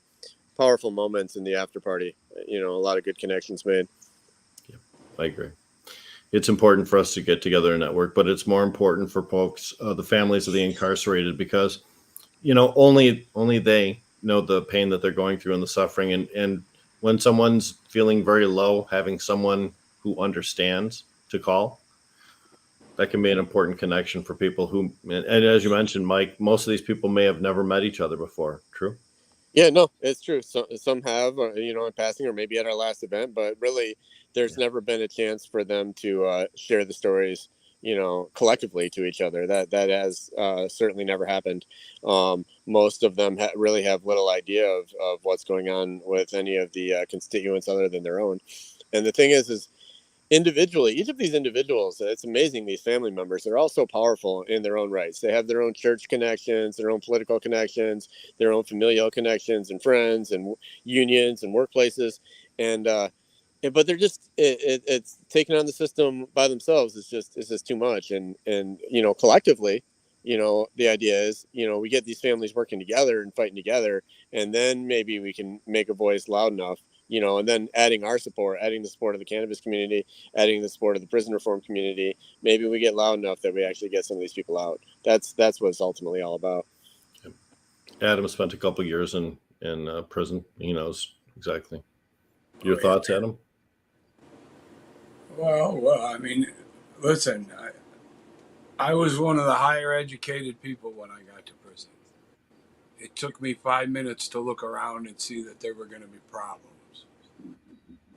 moments in the after party. A lot of good connections made. Yeah, I agree. It's important for us to get together and network, but it's more important for folks, the families of the incarcerated, because only they know the pain that they're going through and the suffering. And when someone's feeling very low, having someone who understands to call, that can be an important connection for people who, and as you mentioned, Mike, most of these people may have never met each other before. True? Yeah, no, it's true. Some have, in passing or maybe at our last event, but really there's never been a chance for them to share the stories, collectively to each other. That has certainly never happened. Most of them really have little idea of what's going on with any of the constituents other than their own. And the thing is individually, each of these individuals, it's amazing, these family members, they're all so powerful in their own rights. They have their own church connections, their own political connections, their own familial connections and friends and unions and workplaces. But they're just, it's taking on the system by themselves. It's just too much. And collectively, the idea is, we get these families working together and fighting together, and then maybe we can make a voice loud enough, and then adding our support, adding the support of the cannabis community, adding the support of the prison reform community, maybe we get loud enough that we actually get some of these people out. That's what it's ultimately all about. Adam spent a couple years in prison. He knows exactly. Your thoughts, Adam? Well, listen, I was one of the higher educated people when I got to prison. It took me 5 minutes to look around and see that there were going to be problems.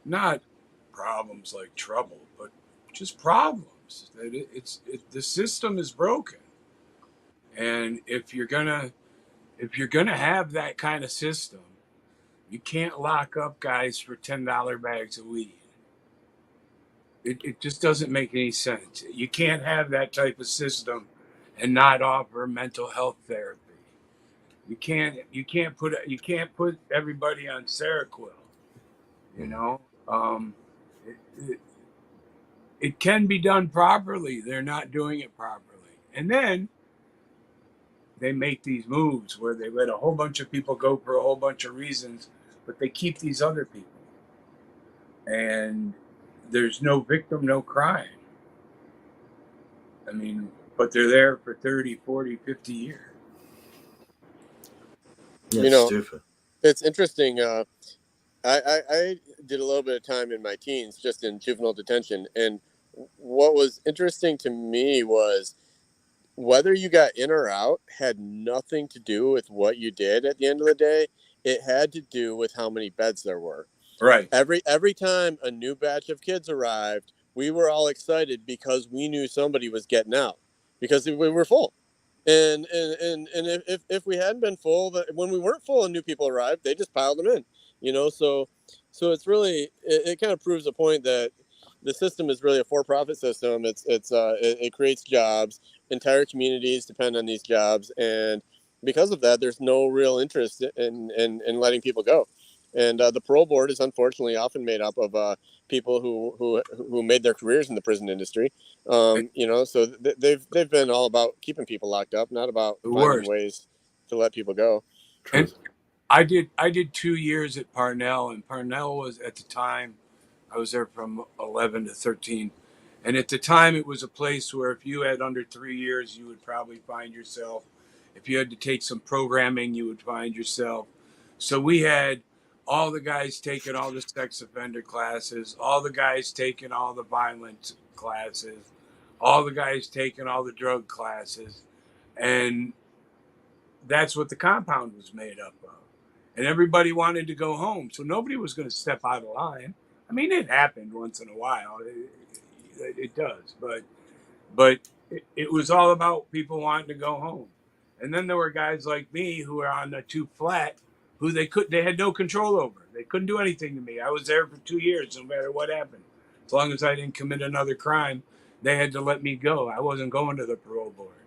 Not problems like trouble, but just problems. times that the system is broken, and if you're gonna have that kind of system, you can't lock up guys for $10 bags of weed. It just doesn't make any sense. You can't have that type of system and not offer mental health therapy. You can't put everybody on Seroquel. You know, it can be done properly. They're not doing it properly, and then they make these moves where they let a whole bunch of people go for a whole bunch of reasons, but they keep these other people, and there's no victim, no crime. I mean, but they're there for 30, 40, 50 years. Yeah, You know, stupid. It's interesting. I did a little bit of time in my teens just in juvenile detention. And what was interesting to me was whether you got in or out had nothing to do with what you did at the end of the day. It had to do with how many beds there were. Right. Every time a new batch of kids arrived, we were all excited because we knew somebody was getting out because we were full. And if we hadn't been full, when we weren't full and new people arrived, they just piled them in, you know. So it's really it kind of proves a point that the system is really a for-profit system. It creates jobs. Entire communities depend on these jobs, and because of that, there's no real interest in letting people go. And the parole board is unfortunately often made up of people who made their careers in the prison industry. You know, so they've been all about keeping people locked up, not about finding ways to let people go. And I did 2 years at Parnell, and Parnell was, at the time, I was there from 11 to 13. And at the time, it was a place where if you had under 3 years, you would probably find yourself. If you had to take some programming, you would find yourself. So we had all the guys taking all the sex offender classes, all the guys taking all the violent classes, all the guys taking all the drug classes. And that's what the compound was made up of. And everybody wanted to go home. So nobody was going to step out of line. I mean, it happened once in a while. It does. But it was all about people wanting to go home. And then there were guys like me who were on the 2 flat who they had no control over. They couldn't do anything to me. I was there for 2 years, no matter what happened. As long as I didn't commit another crime, they had to let me go. I wasn't going to the parole board.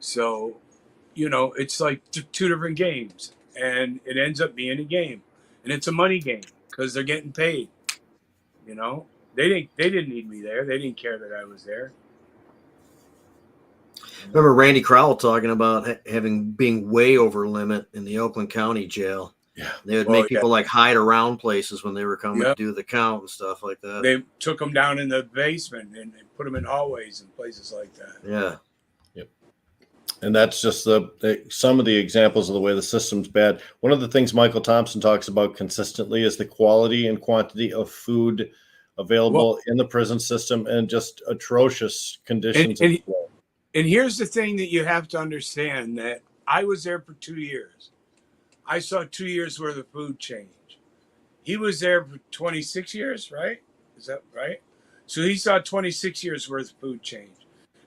So, you know, it's like 2 different games, and it ends up being a game, and it's a money game because they're getting paid. You know, they didn't need me there. They didn't care that I was there. Remember Randy Crowell talking about being way over limit in the Oakland County jail. Yeah, they would make people like hide around places when they were coming to do the count and stuff like that. They took them down in the basement and put them in hallways and places like that. Yeah. Yep. And that's just some of the examples of the way the system's bad. One of the things Michael Thompson talks about consistently is the quality and quantity of food available in the prison system and just atrocious conditions. And here's the thing that you have to understand, that I was there for 2 years. I saw 2 years worth of food change. He was there for 26 years, right? Is that right? So he saw 26 years worth of food change.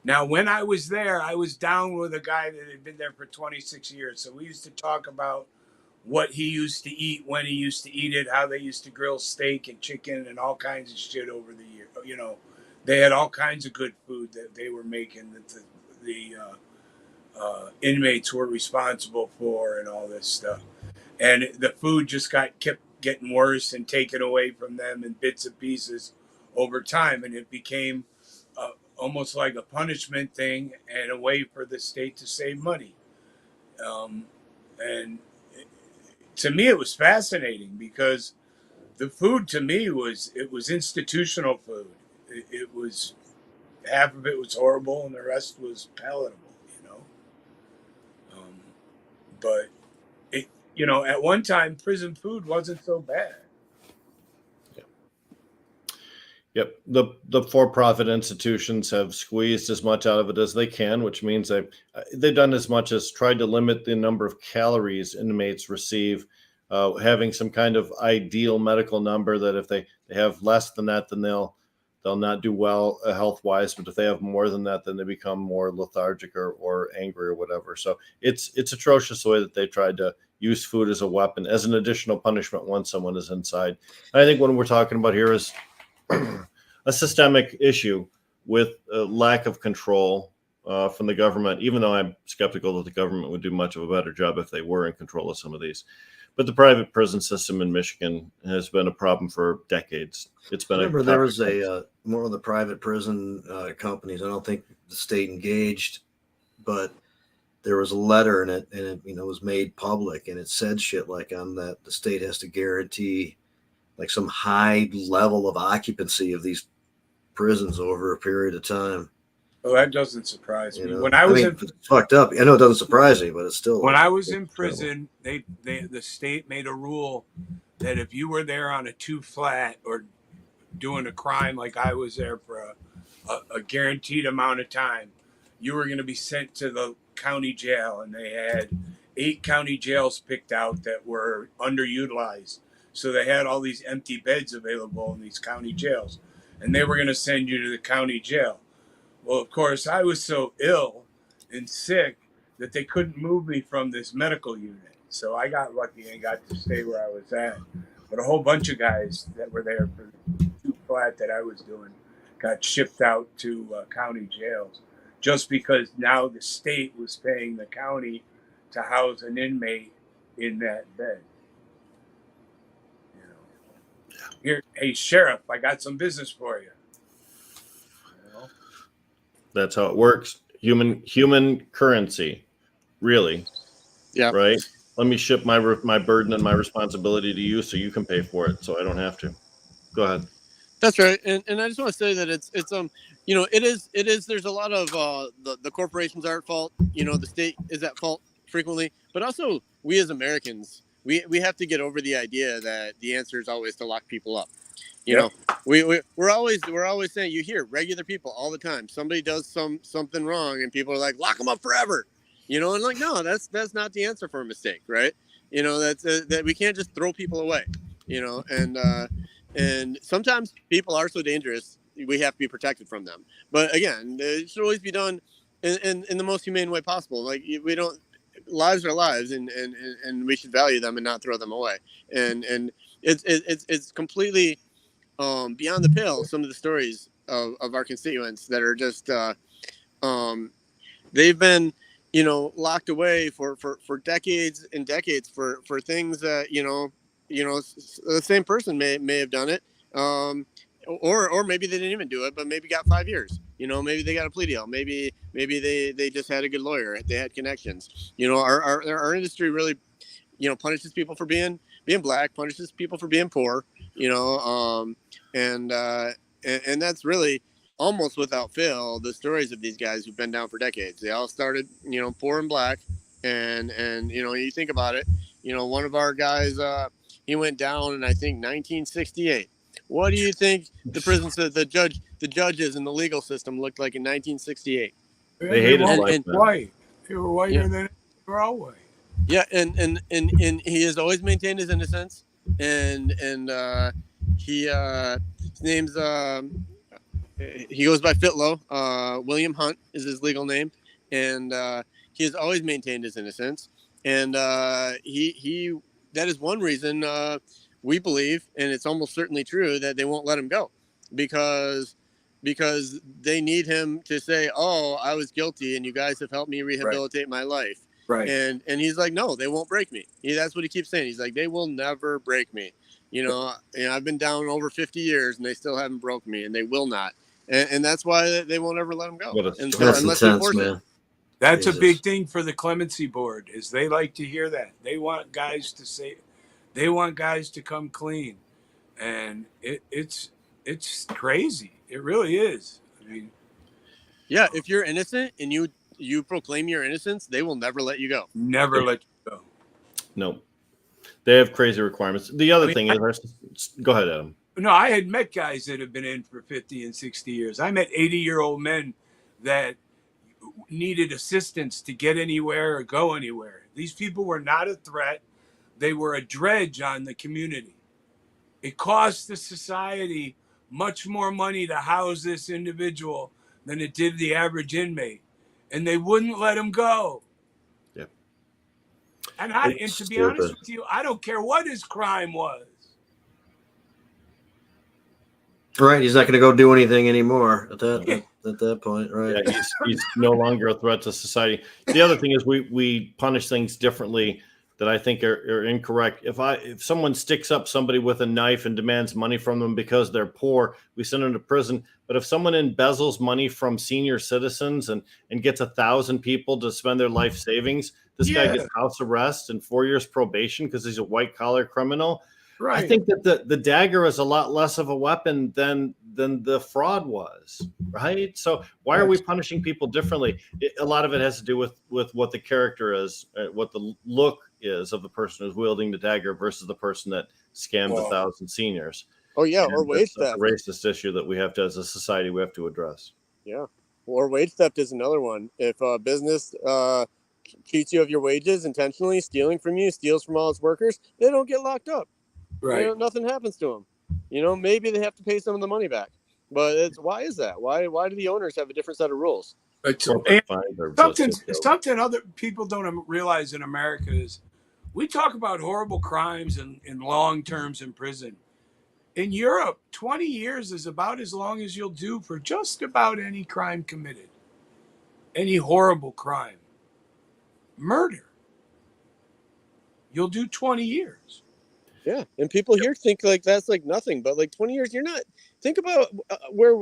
Now, when I was there, I was down with a guy that had been there for 26 years. So we used to talk about what he used to eat, when he used to eat it, how they used to grill steak and chicken and all kinds of shit over the year. You know, they had all kinds of good food that they were making that the inmates were responsible for and all this stuff. And the food just kept getting worse and taken away from them in bits and pieces over time. And it became almost like a punishment thing and a way for the state to save money. And to me, it was fascinating because the food to me was institutional food. It was, half of it was horrible and the rest was palatable, you know. But you know, at one time, prison food wasn't so bad. Yep. The for-profit institutions have squeezed as much out of it as they can, which means they've done as much as tried to limit the number of calories inmates receive, having some kind of ideal medical number that if they have less than that, then they'll they'll not do well health wise, but if they have more than that, then they become more lethargic or angry or whatever. So it's atrocious the way that they tried to use food as a weapon, as an additional punishment once someone is inside. I think what we're talking about here is a systemic issue with a lack of control from the government, even though I'm skeptical that the government would do much of a better job if they were in control of some of these. But the private prison system in Michigan has been a problem for decades. It's been Remember, there was one of the private prison companies. I don't think the state engaged, but there was a letter in it, and it was made public, and it said shit like on that the state has to guarantee like some high level of occupancy of these prisons over a period of time. Well, that doesn't surprise me. When it's fucked up. I know it doesn't surprise me, but it's still. When I was in prison, the state made a rule that if you were there on a 2-flat or doing a crime like I was there for a guaranteed amount of time, you were going to be sent to the county jail, and they had 8 county jails picked out that were underutilized. So they had all these empty beds available in these county jails, and they were going to send you to the county jail. Well, of course, I was so ill and sick that they couldn't move me from this medical unit. So I got lucky and got to stay where I was at. But a whole bunch of guys that were there for the 2-flat that I was doing got shipped out to county jails just because now the state was paying the county to house an inmate in that bed. Here, hey, Sheriff, I got some business for you. That's how it works. Human currency, really. Yeah. Right. Let me ship my burden and my responsibility to you, so you can pay for it, so I don't have to. Go ahead. That's right, and I just want to say that it's it is. There's a lot of the corporations are at fault. The state is at fault frequently, but also we as Americans, we have to get over the idea that the answer is always to lock people up. We're always saying, you hear regular people all the time. Somebody does something wrong, and people are like, lock them up forever. And like, no, that's not the answer for a mistake, right? That's that we can't just throw people away. And sometimes people are so dangerous, we have to be protected from them. But again, it should always be done in the most humane way possible. Like lives are lives, and we should value them and not throw them away. And it's completely beyond the pale, some of the stories of our constituents that are just they've been locked away for decades and decades for things that the same person may have done it, or maybe they didn't even do it, but maybe got 5 years. Maybe they got a plea deal. Maybe they just had a good lawyer. They had connections. Our industry really punishes people for being black, punishes people for being poor. And that's really almost without fail the stories of these guys who've been down for decades. They all started poor and black, and you think about it, one of our guys he went down in I think 1968. What do you think the prison said the judges in the legal system looked like in 1968? They hated and white. They were whiter than they were all white. Yeah, and he has always maintained his innocence, and his name's he goes by Fitlow. William Hunt is his legal name, and he has always maintained his innocence. And he that is one reason we believe, and it's almost certainly true, that they won't let him go, because they need him to say, "Oh, I was guilty, and you guys have helped me rehabilitate my life." Right. And he's like, "No, they won't break me." That's what he keeps saying. He's like, "They will never break me." I've been down over 50 years, and they still haven't broke me, and they will not. And that's why they won't ever let him go. That's intense, man. That's a big thing for the clemency board, is they like to hear that. They want guys to come clean, and it's crazy. It really is. I mean, yeah, if you're innocent and you proclaim your innocence, they will never let you go. Never let you go. No, they have crazy requirements. The other thing is, go ahead, Adam. No, I had met guys that have been in for 50 and 60 years. I met 80-year-old men that needed assistance to get anywhere or go anywhere. These people were not a threat. They were a dredge on the community. It cost the society much more money to house this individual than it did the average inmate, and they wouldn't let him go. Yep. And to be stupid. honest with you, I don't care what his crime was. Right, he's not going to go do anything anymore at that point, right? Yeah, he's no longer a threat to society. The other thing is we punish things differently that I think are incorrect. If someone sticks up somebody with a knife and demands money from them because they're poor, we send them to prison. But if someone embezzles money from senior citizens and gets 1,000 people to spend their life savings, this guy gets house arrest and 4 years probation because he's a white collar criminal. Right. I think that the dagger is a lot less of a weapon than the fraud was, right? So why are we punishing people differently? A lot of it has to do with what the character is, what the look is of the person who's wielding the dagger versus the person that scammed 1,000 seniors. Oh yeah, And or wage that's theft. a racist issue that we have to, as a society, we have to address. Yeah, or wage theft is another one. If a business cheats you of your wages intentionally, steals from all its workers, they don't get locked up. Right. Nothing happens to them. Maybe they have to pay some of the money back, but why is that? Why do the owners have a different set of rules? Something other people don't realize in America is we talk about horrible crimes in long terms in prison. In Europe, 20 years is about as long as you'll do for just about any crime committed, any horrible crime. Murder. You'll do 20 years. Yeah, and people here think like that's like nothing, but like 20 years, you're not. Think about where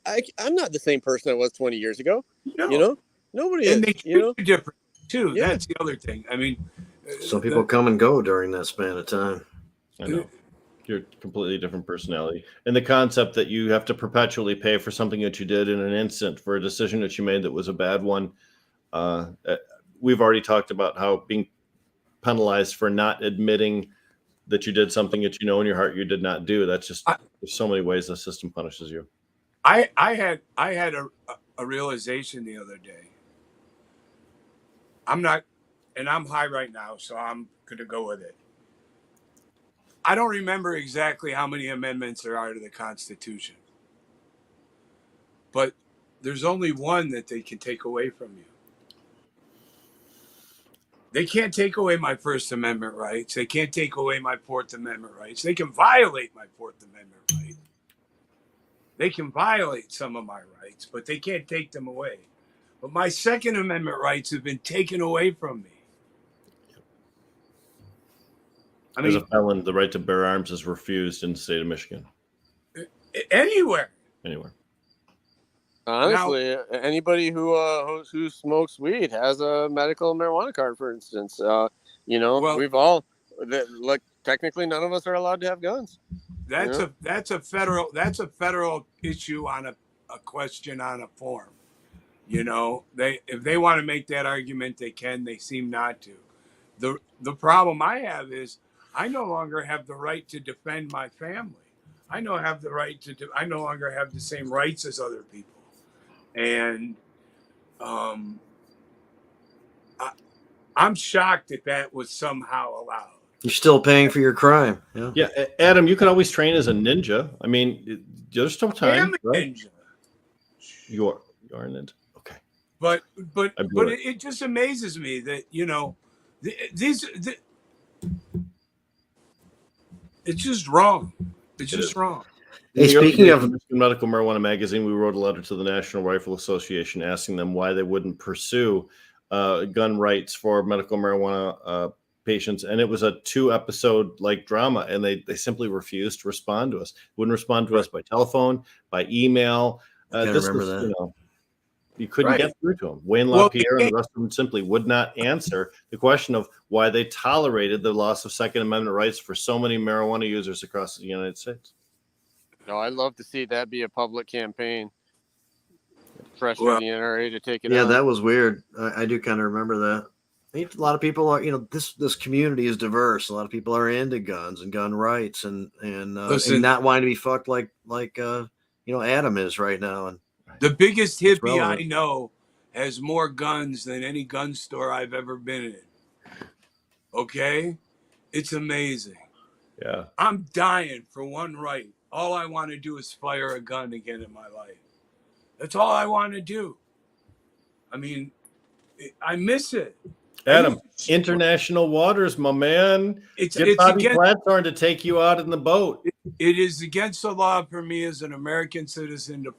I'm not the same person I was 20 years ago. No. Nobody and is. they treat you different too. Yeah. That's the other thing. I mean, Some people come and go during that span of time. I know. You're a completely different personality. And the concept that you have to perpetually pay for something that you did in an instant, for a decision that you made that was a bad one. We've already talked about how being penalized for not admitting that you did something that you know in your heart you did not do. That's just, there's so many ways the system punishes you. I had a realization the other day. I'm high right now, so I'm going to go with it. I don't remember exactly how many amendments there are to the Constitution, but there's only one that they can take away from you. They can't take away my First Amendment rights. They can't take away my Fourth Amendment rights. They can violate my Fourth Amendment rights. They can violate some of my rights, but they can't take them away. But my Second Amendment rights have been taken away from me. As a felon, the right to bear arms is refused in the state of Michigan. Anywhere. Honestly, anybody who smokes weed has a medical marijuana card, for instance. We've all technically none of us are allowed to have guns. That's a federal issue on a question on a form. If they want to make that argument, they can. They seem not to. The problem I have is I no longer have the right to defend my family. I no longer have the same rights as other people. And I'm shocked that was somehow allowed. You're still paying for your crime. Yeah, Adam, you can always train as a ninja. I mean, there's still time. I am a ninja. You are a ninja. Okay. But it just amazes me that it's just wrong. It's just wrong. Hey, speaking of Medical Marijuana Magazine, we wrote a letter to the National Rifle Association asking them why they wouldn't pursue gun rights for medical marijuana patients, and it was a 2-episode drama, and they simply refused to respond to us. Wouldn't respond to us by telephone, by email. Remember that. You couldn't get through to them. Wayne LaPierre and the rest of them simply would not answer the question of why they tolerated the loss of Second Amendment rights for so many marijuana users across the United States. No, I'd love to see that be a public campaign. Pressure the NRA to take it. Yeah, on. that was weird. I do kind of remember that. A lot of people are, this community is diverse. A lot of people are into guns and gun rights and not wanting to be fucked like Adam is right now. And the biggest hippie I know has more guns than any gun store I've ever been in. Okay? It's amazing. Yeah. I'm dying for one right all I want to do is fire a gun again in my life. That's all I want to do. I mean, I miss it. Adam, international waters, my man. It's Bobby against, Blackthorn to take you out in the boat. it is against the law for me as an American citizen to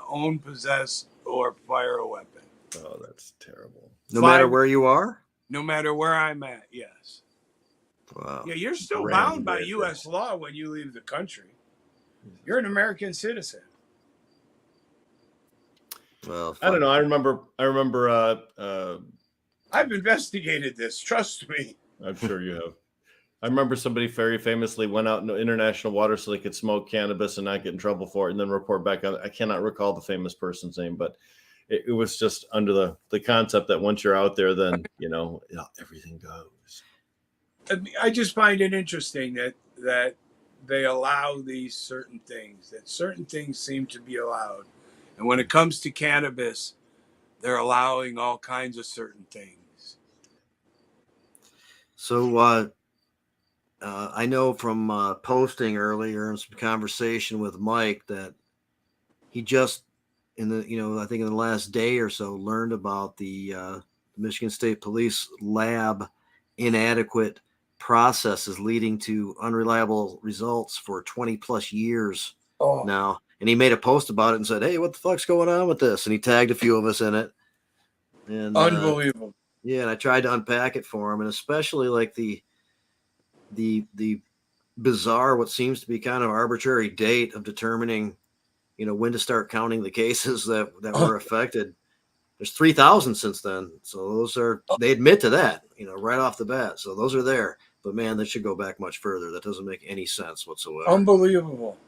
own, possess, or fire a weapon. Oh, that's terrible. No matter where you are? No matter where I'm at, yes. Wow. Yeah, you're still Random bound by right U.S. law when you leave the country. You're an American citizen. Well, I don't know. I remember. I've investigated this. Trust me. I'm sure you have. I remember somebody very famously went out into international water so they could smoke cannabis and not get in trouble for it, and then report back on. I cannot recall the famous person's name, but it was just under the concept that once you're out there, then everything goes. I just find it interesting that they allow these certain things. That certain things seem to be allowed, and when it comes to cannabis, they're allowing all kinds of certain things. So I know from posting earlier and some conversation with Mike that he just I think in the last day or so learned about the Michigan State Police lab inadequate processes leading to unreliable results for 20 plus years now. And he made a post about it and said, "Hey, what the fuck's going on with this?" And he tagged a few of us in it. And Unbelievable. Yeah, and I tried to unpack it for him, and especially like the bizarre, what seems to be kind of arbitrary date of determining, when to start counting the cases that were affected. There's 3,000 since then, so they admit to that, right off the bat. So those are there, but man, that should go back much further. That doesn't make any sense whatsoever. Unbelievable.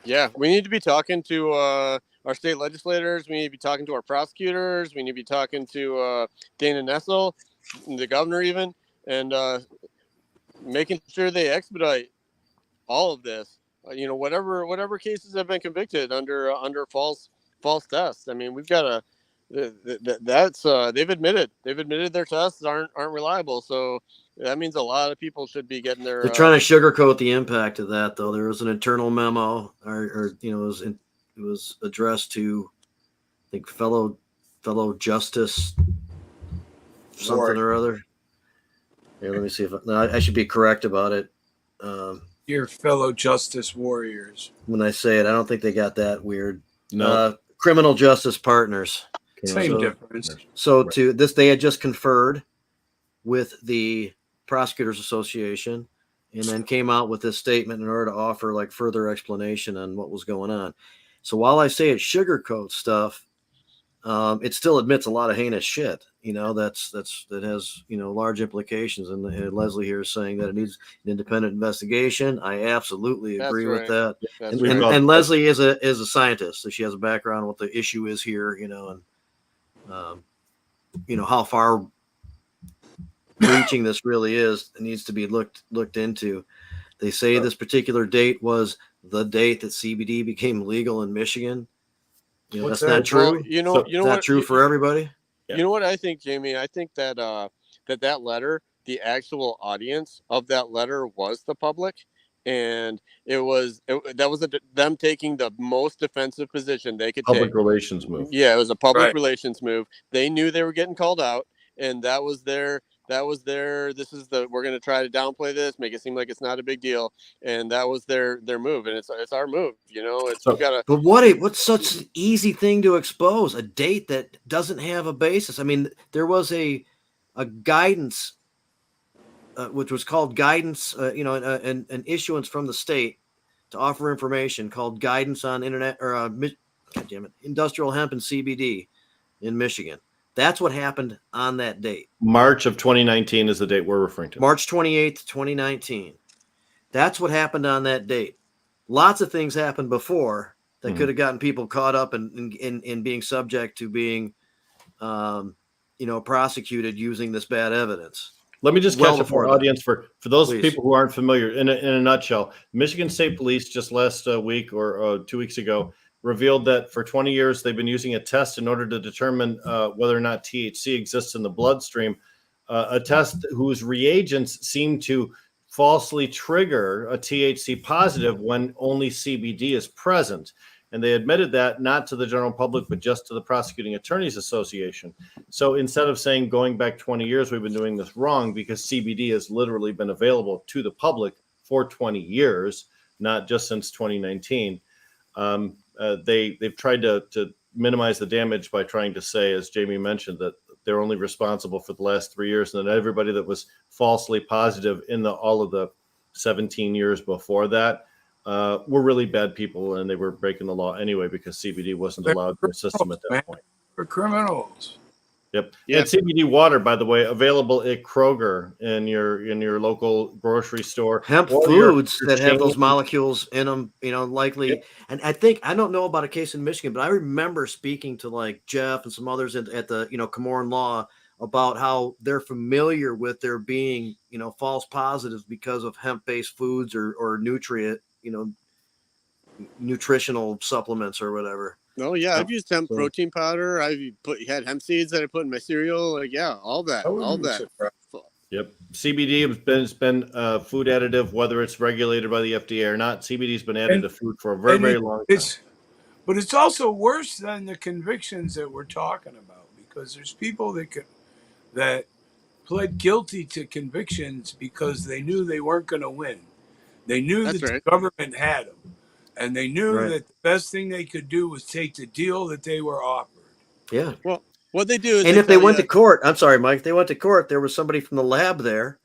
Yeah, we need to be talking to our state legislators. We need to be talking to our prosecutors. We need to be talking to Dana Nessel, the governor even, and making sure they expedite all of this. Whatever cases have been convicted under false tests. I mean, we've got they've admitted their tests aren't reliable. So that means a lot of people should be getting their. They're trying to sugarcoat the impact of that, though. There was an internal memo, it was addressed to, I think, fellow justice something or other. Here, let me see if I should be correct about it. Your fellow justice warriors. When I say it, I don't think they got that weird. No. Criminal justice partners. Same difference. So to this, they had just conferred with the Prosecutors Association and then came out with this statement in order to offer like further explanation on what was going on. So while I say it sugarcoats stuff, it still admits a lot of heinous shit. That has large implications. And Leslie here is saying that it needs an independent investigation. I absolutely agree with that. And Leslie is a scientist, so she has a background on what the issue is here. How far reaching this really is. It needs to be looked into. They say this particular date was the date that CBD became legal in Michigan. That's not true. Well, not true for everybody. You know what I think, Jamie? I think that that letter, the actual audience of that letter was the public, and that was them taking the most defensive position they could take. Public relations move. Yeah, it was a public relations move. They knew they were getting called out, and that was their. We're going to try to downplay this, make it seem like it's not a big deal, and that was their move, and it's our move. But what's such an easy thing to expose? A date that doesn't have a basis. I mean, there was a guidance, which was called guidance, an issuance from the state to offer information called Guidance on Industrial Hemp and CBD in Michigan. That's what happened on that date. March of 2019 is the date we're referring to. March 28th, 2019. That's what happened on that date. Lots of things happened before that could have gotten people caught up in being subject to being, prosecuted using this bad evidence. Let me just catch up our audience for those people who aren't familiar. In a nutshell, Michigan State Police just last week or 2 weeks ago revealed that for 20 years they've been using a test in order to determine whether or not THC exists in the bloodstream, a test whose reagents seem to falsely trigger a THC positive when only CBD is present. And they admitted that not to the general public, but just to the Prosecuting Attorneys Association. So instead of saying going back 20 years, we've been doing this wrong, because CBD has literally been available to the public for 20 years, not just since 2019. They've tried to minimize the damage by trying to say, as Jamie mentioned, that they're only responsible for the last 3 years, and that everybody that was falsely positive in all of the 17 years before that were really bad people, and they were breaking the law anyway, because CBD wasn't allowed in the system at that point. For criminals. Yep. Yeah. And CBD water, by the way, available at Kroger in your local grocery store. Hemp or foods your that have those chain. molecules in them, likely. Yep. And I don't know about a case in Michigan, but I remember speaking to like Jeff and some others at the, Camorran Law about how they're familiar with there being, false positives because of hemp-based foods or nutritional supplements or whatever. Oh yeah, I've used hemp So- protein powder. I've had hemp seeds that I put in my cereal. Like, yeah, all that. Yep. CBD has been food additive, whether it's regulated by the FDA or not. CBD's been added to food for a very long time. But it's also worse than the convictions that we're talking about, because there's people that pled guilty to convictions because they knew they weren't going to win. They knew That's that right. the government had them, and they knew Right. that the best thing they could do was take the deal that they were offered. Yeah. Well, what they do is, And if they tell went you- to court, I'm sorry, Mike, they went to court, there was somebody from the lab there,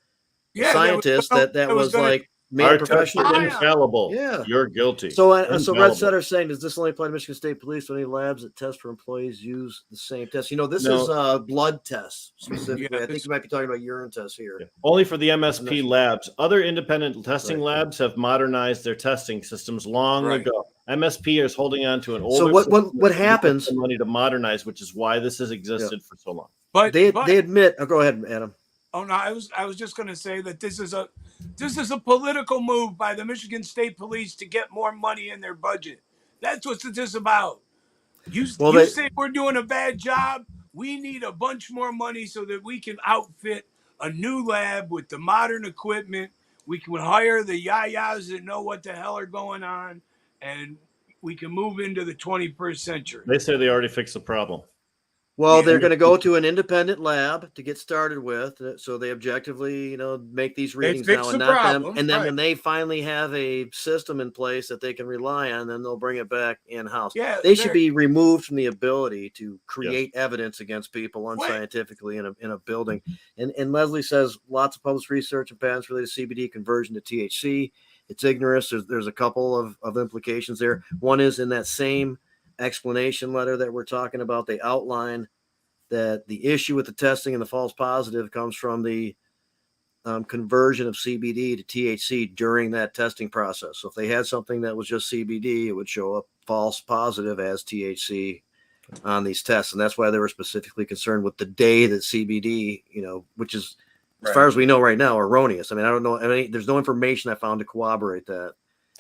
scientist that was gonna- like made Our a test professional. is infallible. Yeah. You're guilty. So Red Infallible. Setter is saying, does this only apply to Michigan State Police? Any labs that test for employees use the same test? This No. is blood tests specifically. Yeah, I think you might be talking about urine tests here. Yeah. Only for the MSP I'm not- labs. Other independent testing Right. labs have modernized their testing systems long Right. ago. MSP is holding on to an older So what system that happens? the money to modernize, which is why this has existed for so long. But They admit. Oh, go ahead, Adam. Oh no, I was just going to say that this is a political move by the Michigan State Police to get more money in their budget. That's what this is about. You say we're doing a bad job. We need a bunch more money so that we can outfit a new lab with the modern equipment. We can hire the yayas that know what the hell are going on, and we can move into the 21st century. They say they already fixed the problem. Well, Yeah. they're going to go to an independent lab to get started with, so they objectively, make these readings fix now the and not problem, them. And then right. when they finally have a system in place that they can rely on, then they'll bring it back in house. Yeah, They should be removed from the ability to create Yes. evidence against people unscientifically in a building. And Leslie says lots of published research and patents related to CBD conversion to THC. It's ignorance. There's a couple of implications there. One is in that same explanation letter that we're talking about, they outline that the issue with the testing and the false positive comes from the conversion of CBD to THC during that testing process. So if they had something that was just CBD, it would show up false positive as THC on these tests. And that's why they were specifically concerned with the day that CBD, which is, as far as we know right now, erroneous. I mean, I don't know. There's no information I found to corroborate that.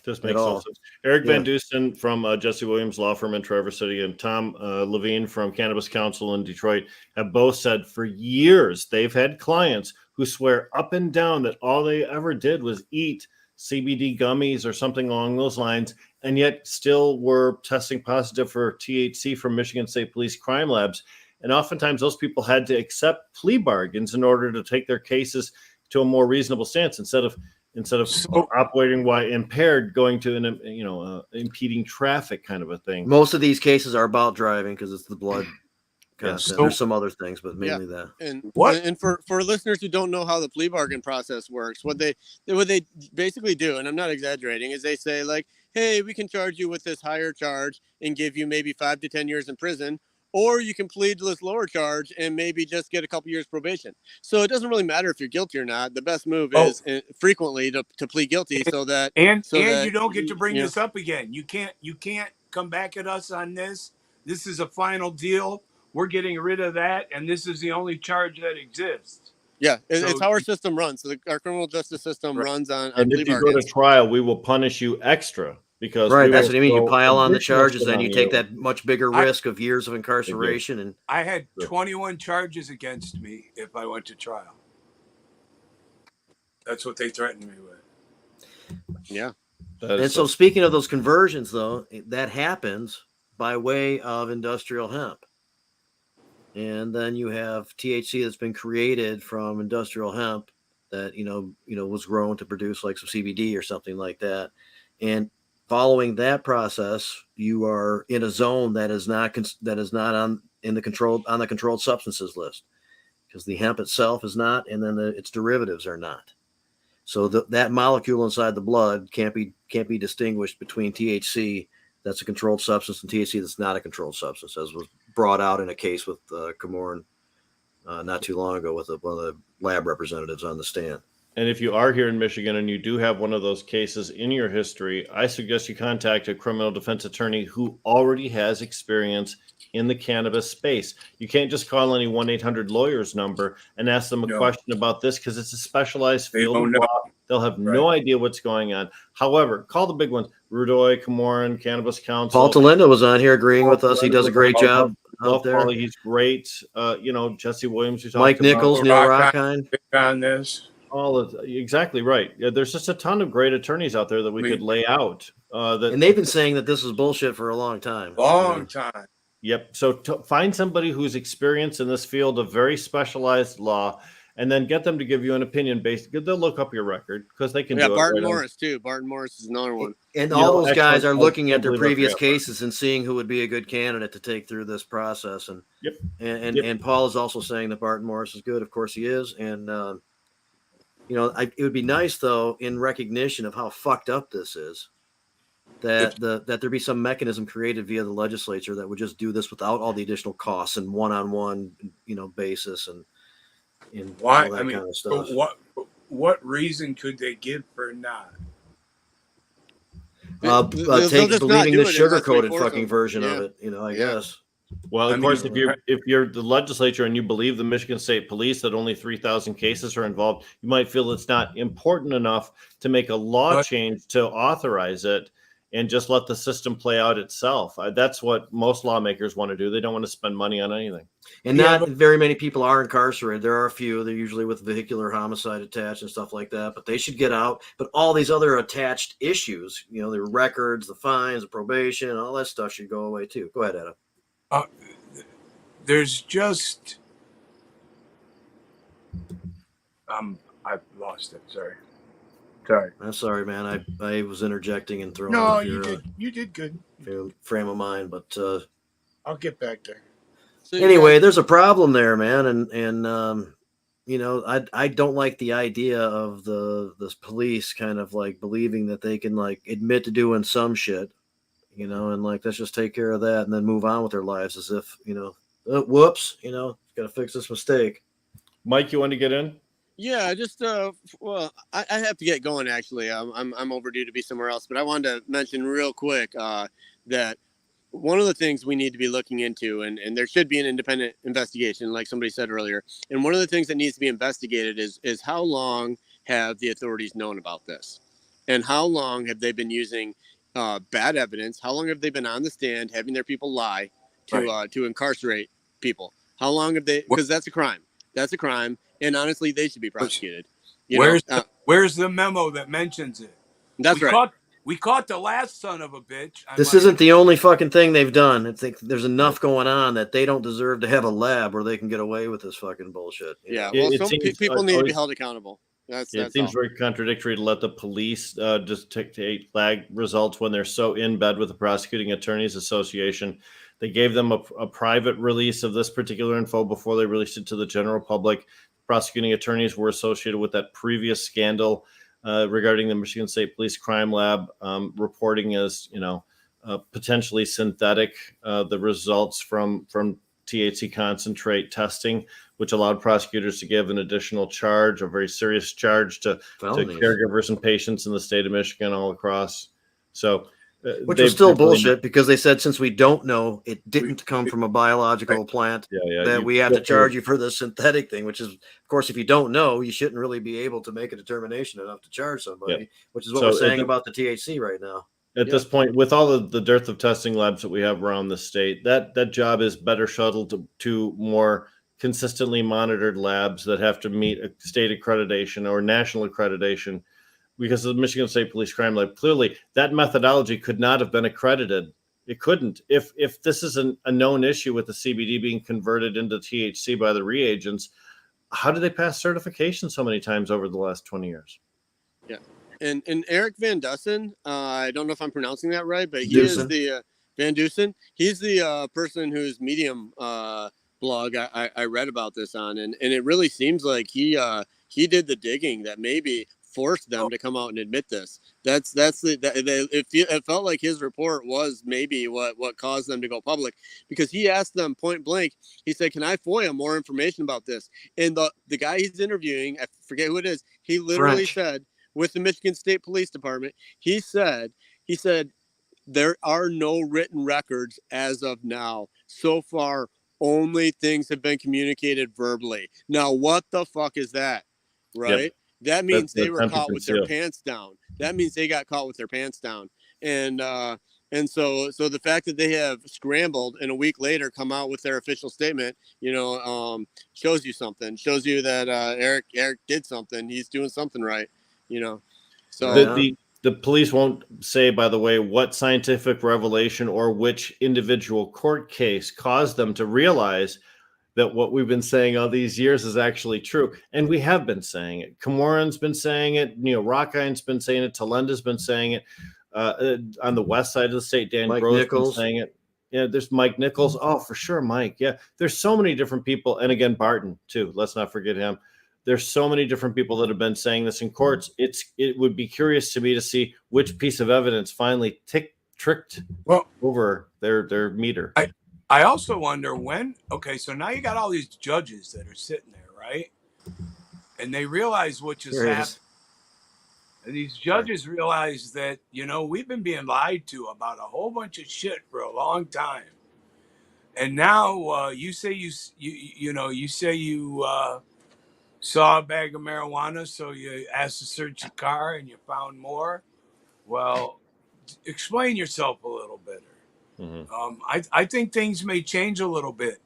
Just makes all. no sense. Eric Van Dusen from Jesse Williams Law Firm in Traverse City and Tom Levine from Cannabis Council in Detroit have both said for years they've had clients who swear up and down that all they ever did was eat CBD gummies or something along those lines, and yet still were testing positive for THC from Michigan State Police crime labs. And oftentimes those people had to accept plea bargains in order to take their cases to a more reasonable stance instead of operating while impaired, going to an impeding traffic kind of a thing. Most of these cases are about driving because it's the blood content. So- There's some other things, but mainly that. And for listeners who don't know how the plea bargain process works, what they basically do, and I'm not exaggerating, is they say like, hey, we can charge you with this higher charge and give you maybe 5 to 10 years in prison, or you can plead to this lower charge and maybe just get a couple years probation. So it doesn't really matter if you're guilty or not. The best move is frequently to plead guilty so that you don't get to bring this up again. You can't come back at us on this. This is a final deal. We're getting rid of that, and this is the only charge that exists. Yeah, it's how our system runs. So our criminal justice system runs on And plea if you go bargains. to trial, we will punish you extra because That's what I mean. You pile on the charges, and then you take that much bigger risk of years of incarceration. And I had 21 charges against me if I went to trial. That's what they threatened me with. Yeah. And so speaking of those conversions, though, that happens by way of industrial hemp. And then you have THC that's been created from industrial hemp that, was grown to produce like some CBD or something like that. And following that process, you are in a zone that is not on the controlled substances list, because the hemp itself is not, and then its derivatives are not. So that molecule inside the blood can't be distinguished between THC that's a controlled substance and THC that's not a controlled substance, as was brought out in a case with Cameron not too long ago with one of the lab representatives on the stand. And if you are here in Michigan and you do have one of those cases in your history, I suggest you contact a criminal defense attorney who already has experience in the cannabis space. You can't just call any 1-800-lawyers number and ask them a question about this, because it's a specialized field of law. They'll have no idea what's going on. However, call the big ones: Rudoy, Camoran, Cannabis Council. Paul Talindo was on here agreeing with us. He does a great job out there. Paul, he's great. Jesse Williams. Mike Nichols, Neil Rockheim. On this. Exactly right. Yeah, there's just a ton of great attorneys out there that we could lay out. And they've been saying that this is bullshit for a long time. Long time. Yep. So find somebody who's experienced in this field of very specialized law, and then get them to give you an opinion based. They'll look up your record, because they can. Yeah, do Barton it right Morris too. Barton Morris is another one. And all those guys are looking at their previous cases and seeing who would be a good candidate to take through this process. And and Paul is also saying that Barton Morris is good. Of course he is. And it would be nice, though, in recognition of how fucked up this is, that there be some mechanism created via the legislature that would just do this without all the additional costs and one-on-one, basis and why? All that kind of stuff. What reason could they give for not? Believing the sugar-coated fucking version of it, I guess. Well, of course, if you're the legislature and you believe the Michigan State Police that only 3,000 cases are involved, you might feel it's not important enough to make a law change to authorize it and just let the system play out itself. That's what most lawmakers want to do. They don't want to spend money on anything. And not very many people are incarcerated. There are a few. They're usually with vehicular homicide attached and stuff like that, but they should get out. But all these other attached issues, the records, the fines, the probation, all that stuff should go away too. Go ahead, Adam. There's just I've lost it. Sorry. I'm sorry, man. I was interjecting and throwing. No, you did good. Your frame of mind, but I'll get back there. So anyway, there's a problem there, man, and I don't like the idea of the police kind of like believing that they can like admit to doing some shit. And like, let's just take care of that and then move on with their lives as if, whoops, got to fix this mistake. Mike, you want to get in? Yeah, just I have to get going. Actually, I'm overdue to be somewhere else, but I wanted to mention real quick that one of the things we need to be looking into, and there should be an independent investigation, like somebody said earlier. And one of the things that needs to be investigated is how long have the authorities known about this, and how long have they been using bad evidence? How long have they been on the stand having their people lie to incarcerate people? How long have they? Because that's a crime. That's a crime, and honestly, they should be prosecuted. Where's the memo that mentions it? That's right. We caught the last son of a bitch. This isn't the only fucking thing they've done. It's like there's enough going on that they don't deserve to have a lab where they can get away with this fucking bullshit. Yeah, well, people need to be held accountable. It seems very contradictory to let the police just take lag results when they're so in bed with the Prosecuting Attorneys Association. They gave them a private release of this particular info before they released it to the general public. Prosecuting attorneys were associated with that previous scandal regarding the Michigan State Police Crime Lab reporting as potentially synthetic the results from THC concentrate testing, which allowed prosecutors to give an additional charge, a very serious charge to caregivers and patients in the state of Michigan all across. So, which was still bullshit, because they said, since we don't know, it didn't come from a biological plant, that we have to charge you for the synthetic thing, which is, of course, if you don't know, you shouldn't really be able to make a determination enough to charge somebody, which is what we're saying about the THC right now. At this point, with all of the dearth of testing labs that we have around the state, that job is better shuttled to more consistently monitored labs that have to meet a state accreditation or national accreditation because of the Michigan State Police Crime Lab. Clearly, that methodology could not have been accredited. It couldn't. If this is a known issue with the CBD being converted into THC by the reagents, how do they pass certification so many times over the last 20 years? Yeah. And Eric Van Dusen, I don't know if I'm pronouncing that right, but he Dusen. is the Van Dusen. He's the person whose Medium blog I read about this on, and it really seems like he did the digging that maybe forced them to come out and admit this. It felt like his report was maybe what caused them to go public, because he asked them point blank. He said, "Can I FOIA more information about this?" And the guy he's interviewing, I forget who it is, he literally said, with the Michigan State Police Department, he said there are no written records as of now. So far, only things have been communicated verbally. Now, what the fuck is that? Right? Yep. That means That's they were caught with their conceal. pants down. That means they got caught with their pants down. And so the fact that they have scrambled and a week later come out with their official statement, shows you something. Shows you that Eric did something. He's doing something right. So the police won't say, by the way, what scientific revelation or which individual court case caused them to realize that what we've been saying all these years is actually true. And we have been saying it. Camoran's been saying it. Rockine's been saying it. Talenda's been saying it. On the west side of the state, Dan Grove's been saying it. Yeah, there's Mike Nichols. Oh, for sure, Mike. Yeah, there's so many different people. And again, Barton, too. Let's not forget him. There's so many different people that have been saying this in courts. It would be curious to me to see which piece of evidence finally tricked over their meter. I also wonder so now you got all these judges that are sitting there, right? And they realize what just happened. And these judges realize that, we've been being lied to about a whole bunch of shit for a long time. And now you say you saw a bag of marijuana, so you asked to search your car and you found more. Well, explain yourself a little better. Mm-hmm. I think things may change a little bit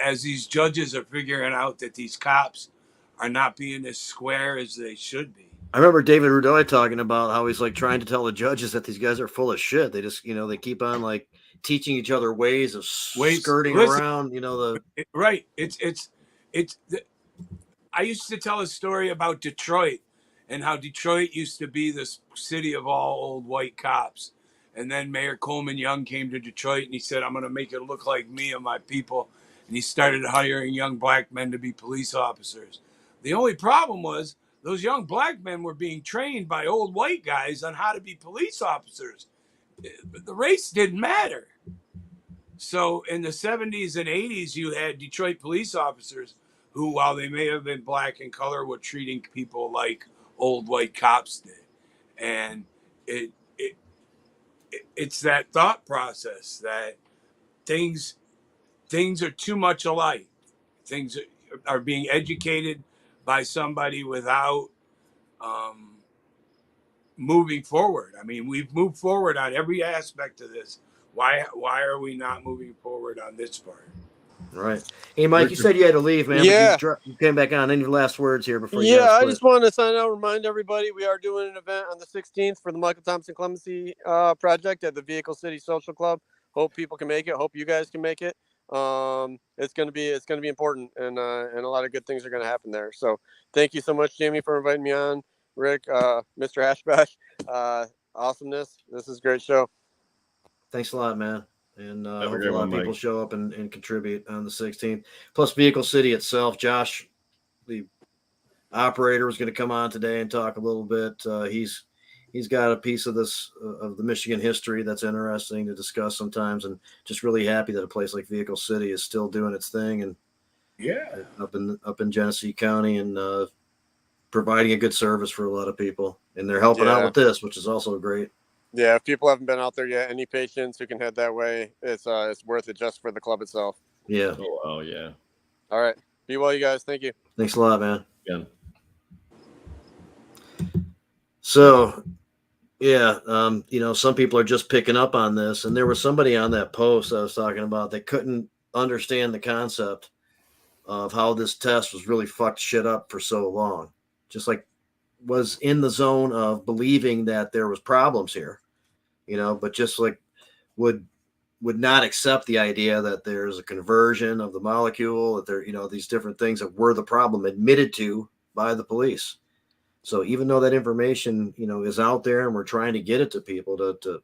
as these judges are figuring out that these cops are not being as square as they should be. I remember David Rudoy talking about how he's trying to tell the judges that these guys are full of shit. They just, they keep on teaching each other ways of skirting around, Right. I used to tell a story about Detroit and how Detroit used to be this city of all old white cops. And then Mayor Coleman Young came to Detroit and he said, "I'm going to make it look like me and my people." And he started hiring young black men to be police officers. The only problem was those young black men were being trained by old white guys on how to be police officers. The race didn't matter. So in the 70s and 80s, you had Detroit police officers who, while they may have been black in color, were treating people like old white cops did. And it's that thought process that things are too much alike. Things are being educated by somebody without moving forward. I mean, we've moved forward on every aspect of this. Why are we not moving forward on this part? Right. Hey, Mike, you said you had to leave, man. Yeah. But you came back on. Any last words here before you Yeah, guys I split? just want to sign out, remind everybody we are doing an event on the 16th for the Michael Thompson Clemency Project at the Vehicle City Social Club. Hope people can make it. Hope you guys can make it. It's gonna be important, and a lot of good things are gonna happen there. So thank you so much, Jamie, for inviting me on. Rick, Mr. Hashbash, awesomeness. This is a great show. Thanks a lot, man. And Have a hope great a lot one, of people Mike. show up and contribute on the 16th. Plus, Vehicle City itself. Josh, the operator, was going to come on today and talk a little bit. He's got a piece of this of the Michigan history that's interesting to discuss sometimes, and just really happy that a place like Vehicle City is still doing its thing and up in Genesee County and providing a good service for a lot of people. And they're helping out with this, which is also great. Yeah, if people haven't been out there yet, any patients who can head that way, it's worth it just for the club itself. Yeah. Oh, yeah. All right. Be well, you guys. Thank you. Thanks a lot, man. Yeah. So, yeah, some people are just picking up on this. And there was somebody on that post I was talking about that couldn't understand the concept of how this test was really fucked shit up for so long. Just like was in the zone of believing that there was problems here, but just like would not accept the idea that there's a conversion of the molecule, that there, these different things that were the problem admitted to by the police. So even though that information, is out there and we're trying to get it to people to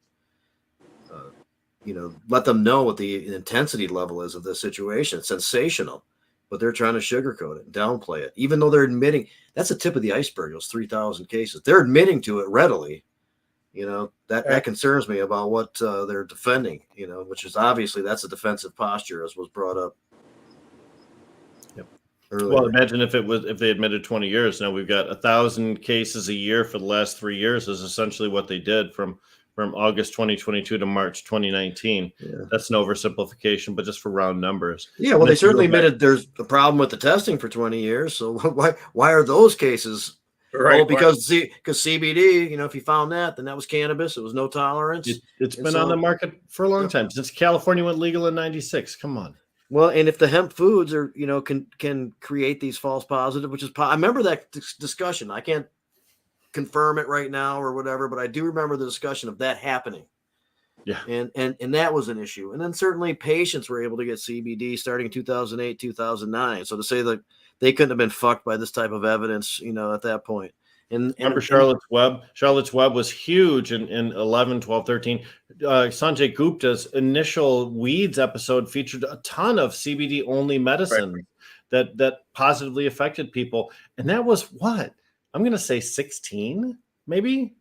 let them know what the intensity level is of this situation. It's sensational, but they're trying to sugarcoat it and downplay it, even though they're admitting that's the tip of the iceberg. Those 3,000 cases, they're admitting to it readily. That concerns me about what they're defending, which is obviously that's a defensive posture, as was brought up. Earlier. Well, imagine if they admitted 20 years. Now we've got 1,000 cases a year for the last 3 years is essentially what they did from August 2022 to March 2019. Yeah. That's an oversimplification, but just for round numbers. Yeah, well, they certainly admitted there's a problem with the testing for 20 years. So why are those cases? Right. Well, because CBD, if you found that, then that was cannabis. It was no tolerance. It's been on the market for a long time, since California went legal in '96. Come on. Well, and if the hemp foods are, can create these false positive, which is, I remember that discussion. I can't confirm it right now or whatever, but I do remember the discussion of that happening. Yeah. And that was an issue. And then certainly patients were able to get CBD starting in 2008, 2009. So to say that they couldn't have been fucked by this type of evidence, at that point. And remember Charlotte's Web? Charlotte's Web was huge in 11, 12, 13. Sanjay Gupta's initial Weeds episode featured a ton of CBD only medicine that positively affected people. And that was what? I'm going to say 16, maybe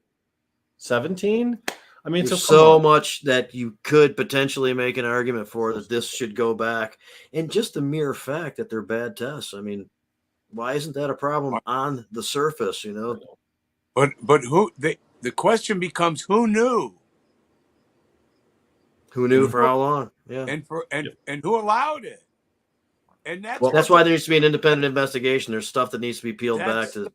17. I mean, so much that you could potentially make an argument for that this should go back. And just the mere fact that they're bad tests. I mean, why isn't that a problem on the surface, But the question becomes, who knew? Who knew for how long? Yeah. And who allowed it? And that's why there needs to be an independent investigation. There's stuff that needs to be peeled back to.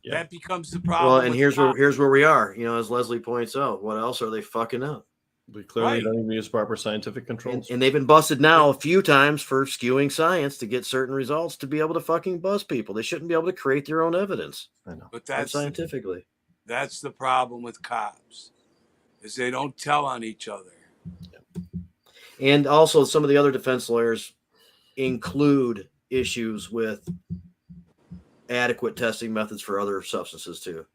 Yeah. That becomes the problem. Well, and here's where we are. As Leslie points out, what else are they fucking up? We clearly don't even use proper scientific controls. And they've been busted now a few times for skewing science to get certain results to be able to fucking bust people. They shouldn't be able to create their own evidence. I know. But that's scientifically. That's the problem with cops, is they don't tell on each other. And also some of the other defense lawyers include issues with adequate testing methods for other substances too.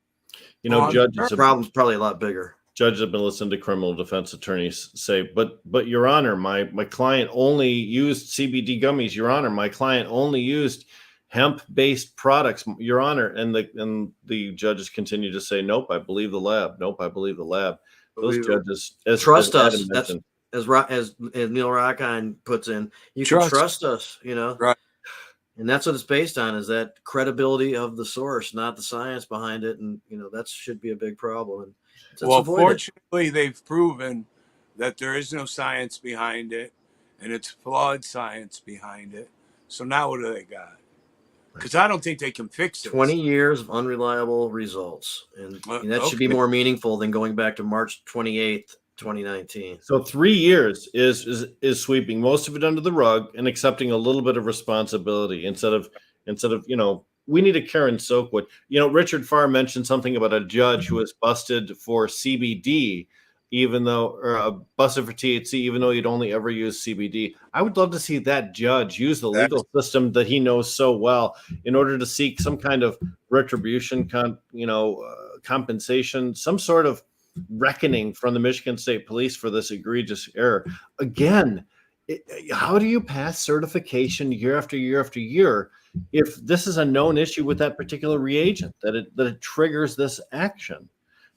Judges, the problem's probably a lot bigger. Judges have been listening to criminal defense attorneys say, but Your Honor, my client only used CBD gummies. Your Honor, my client only used hemp-based products. Your Honor, and the judges continue to say, nope, I believe the lab. Nope, I believe the lab. Those judges trust us. That's as Neil Rockine puts in. You can trust us. Right. And that's what it's based on, is that credibility of the source, not the science behind it. And, that should be a big problem. And well, fortunately, they've proven that there is no science behind it, and it's flawed science behind it. So now what do they got? Because I don't think they can fix it. 20 years of unreliable results. And that should be more meaningful than going back to March 28th, 2019. So 3 years is sweeping most of it under the rug and accepting a little bit of responsibility instead of we need a Karen Soakwood. Richard Farr mentioned something about a judge who was busted for CBD, busted for THC, even though he'd only ever used CBD. I would love to see that judge use the legal system that he knows so well in order to seek some kind of retribution, compensation, some sort of reckoning from the Michigan State Police for this egregious error. Again, how do you pass certification year after year after year if this is a known issue with that particular reagent, that it triggers this action?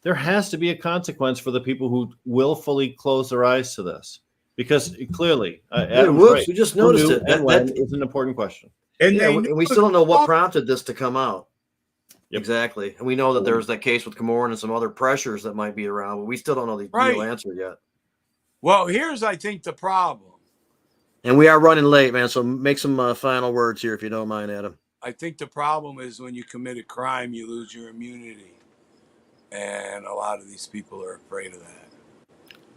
There has to be a consequence for the people who willfully close their eyes to this, because clearly, we just noticed it. That is an important question. And we still don't know what prompted this to come out. Yep. Exactly. And we know that there was that case with Cameron and some other pressures that might be around, but we still don't know the real answer yet. Well, here's, I think, the problem. And we are running late, man. So make some final words here, if you don't mind, Adam. I think the problem is when you commit a crime, you lose your immunity. And a lot of these people are afraid of that.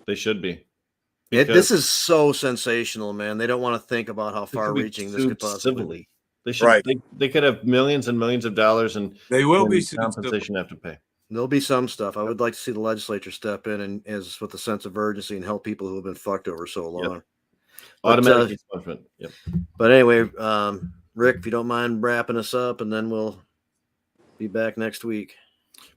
They should be. This is so sensational, man. They don't want to think about how far-reaching this could possibly be. They should. Right. They could have millions and millions of dollars and They will be soon. compensation they have to pay. There'll be some stuff. I would like to see the legislature step in and as with a sense of urgency and help people who have been fucked over so long. Yep. Automatic expungement. Yep. But anyway, Rick, if you don't mind wrapping us up, and then we'll be back next week.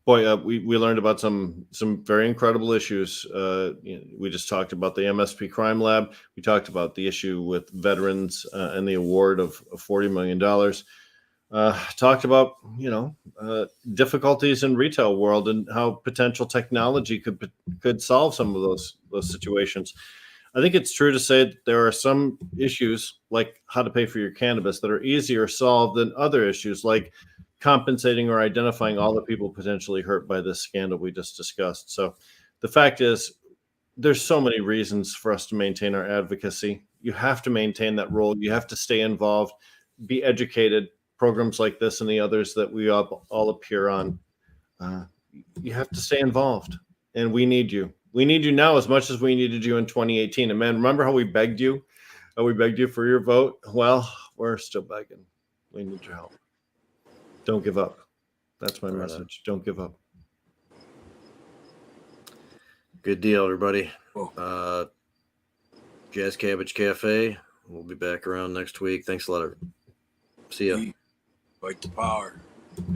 Boy, we learned about some very incredible issues. We just talked about the MSP Crime Lab. We talked about the issue with veterans and the award of $40 million. Talked about difficulties in retail world and how potential technology could solve some of those situations. I think it's true to say that there are some issues like how to pay for your cannabis that are easier solved than other issues like compensating or identifying all the people potentially hurt by this scandal we just discussed. So the fact is, there's so many reasons for us to maintain our advocacy. You have to maintain that role. You have to stay involved, be educated. Programs like this and the others that we all appear on, you have to stay involved. And we need you. We need you now as much as we needed you in 2018. And man, remember how we begged you? We begged you for your vote? Well, we're still begging. We need your help. Don't give up. That's my message. Don't give up. Good deal, everybody. Oh. Jazz Cabbage Cafe. We'll be back around next week. Thanks a lot. See ya. Fight the power.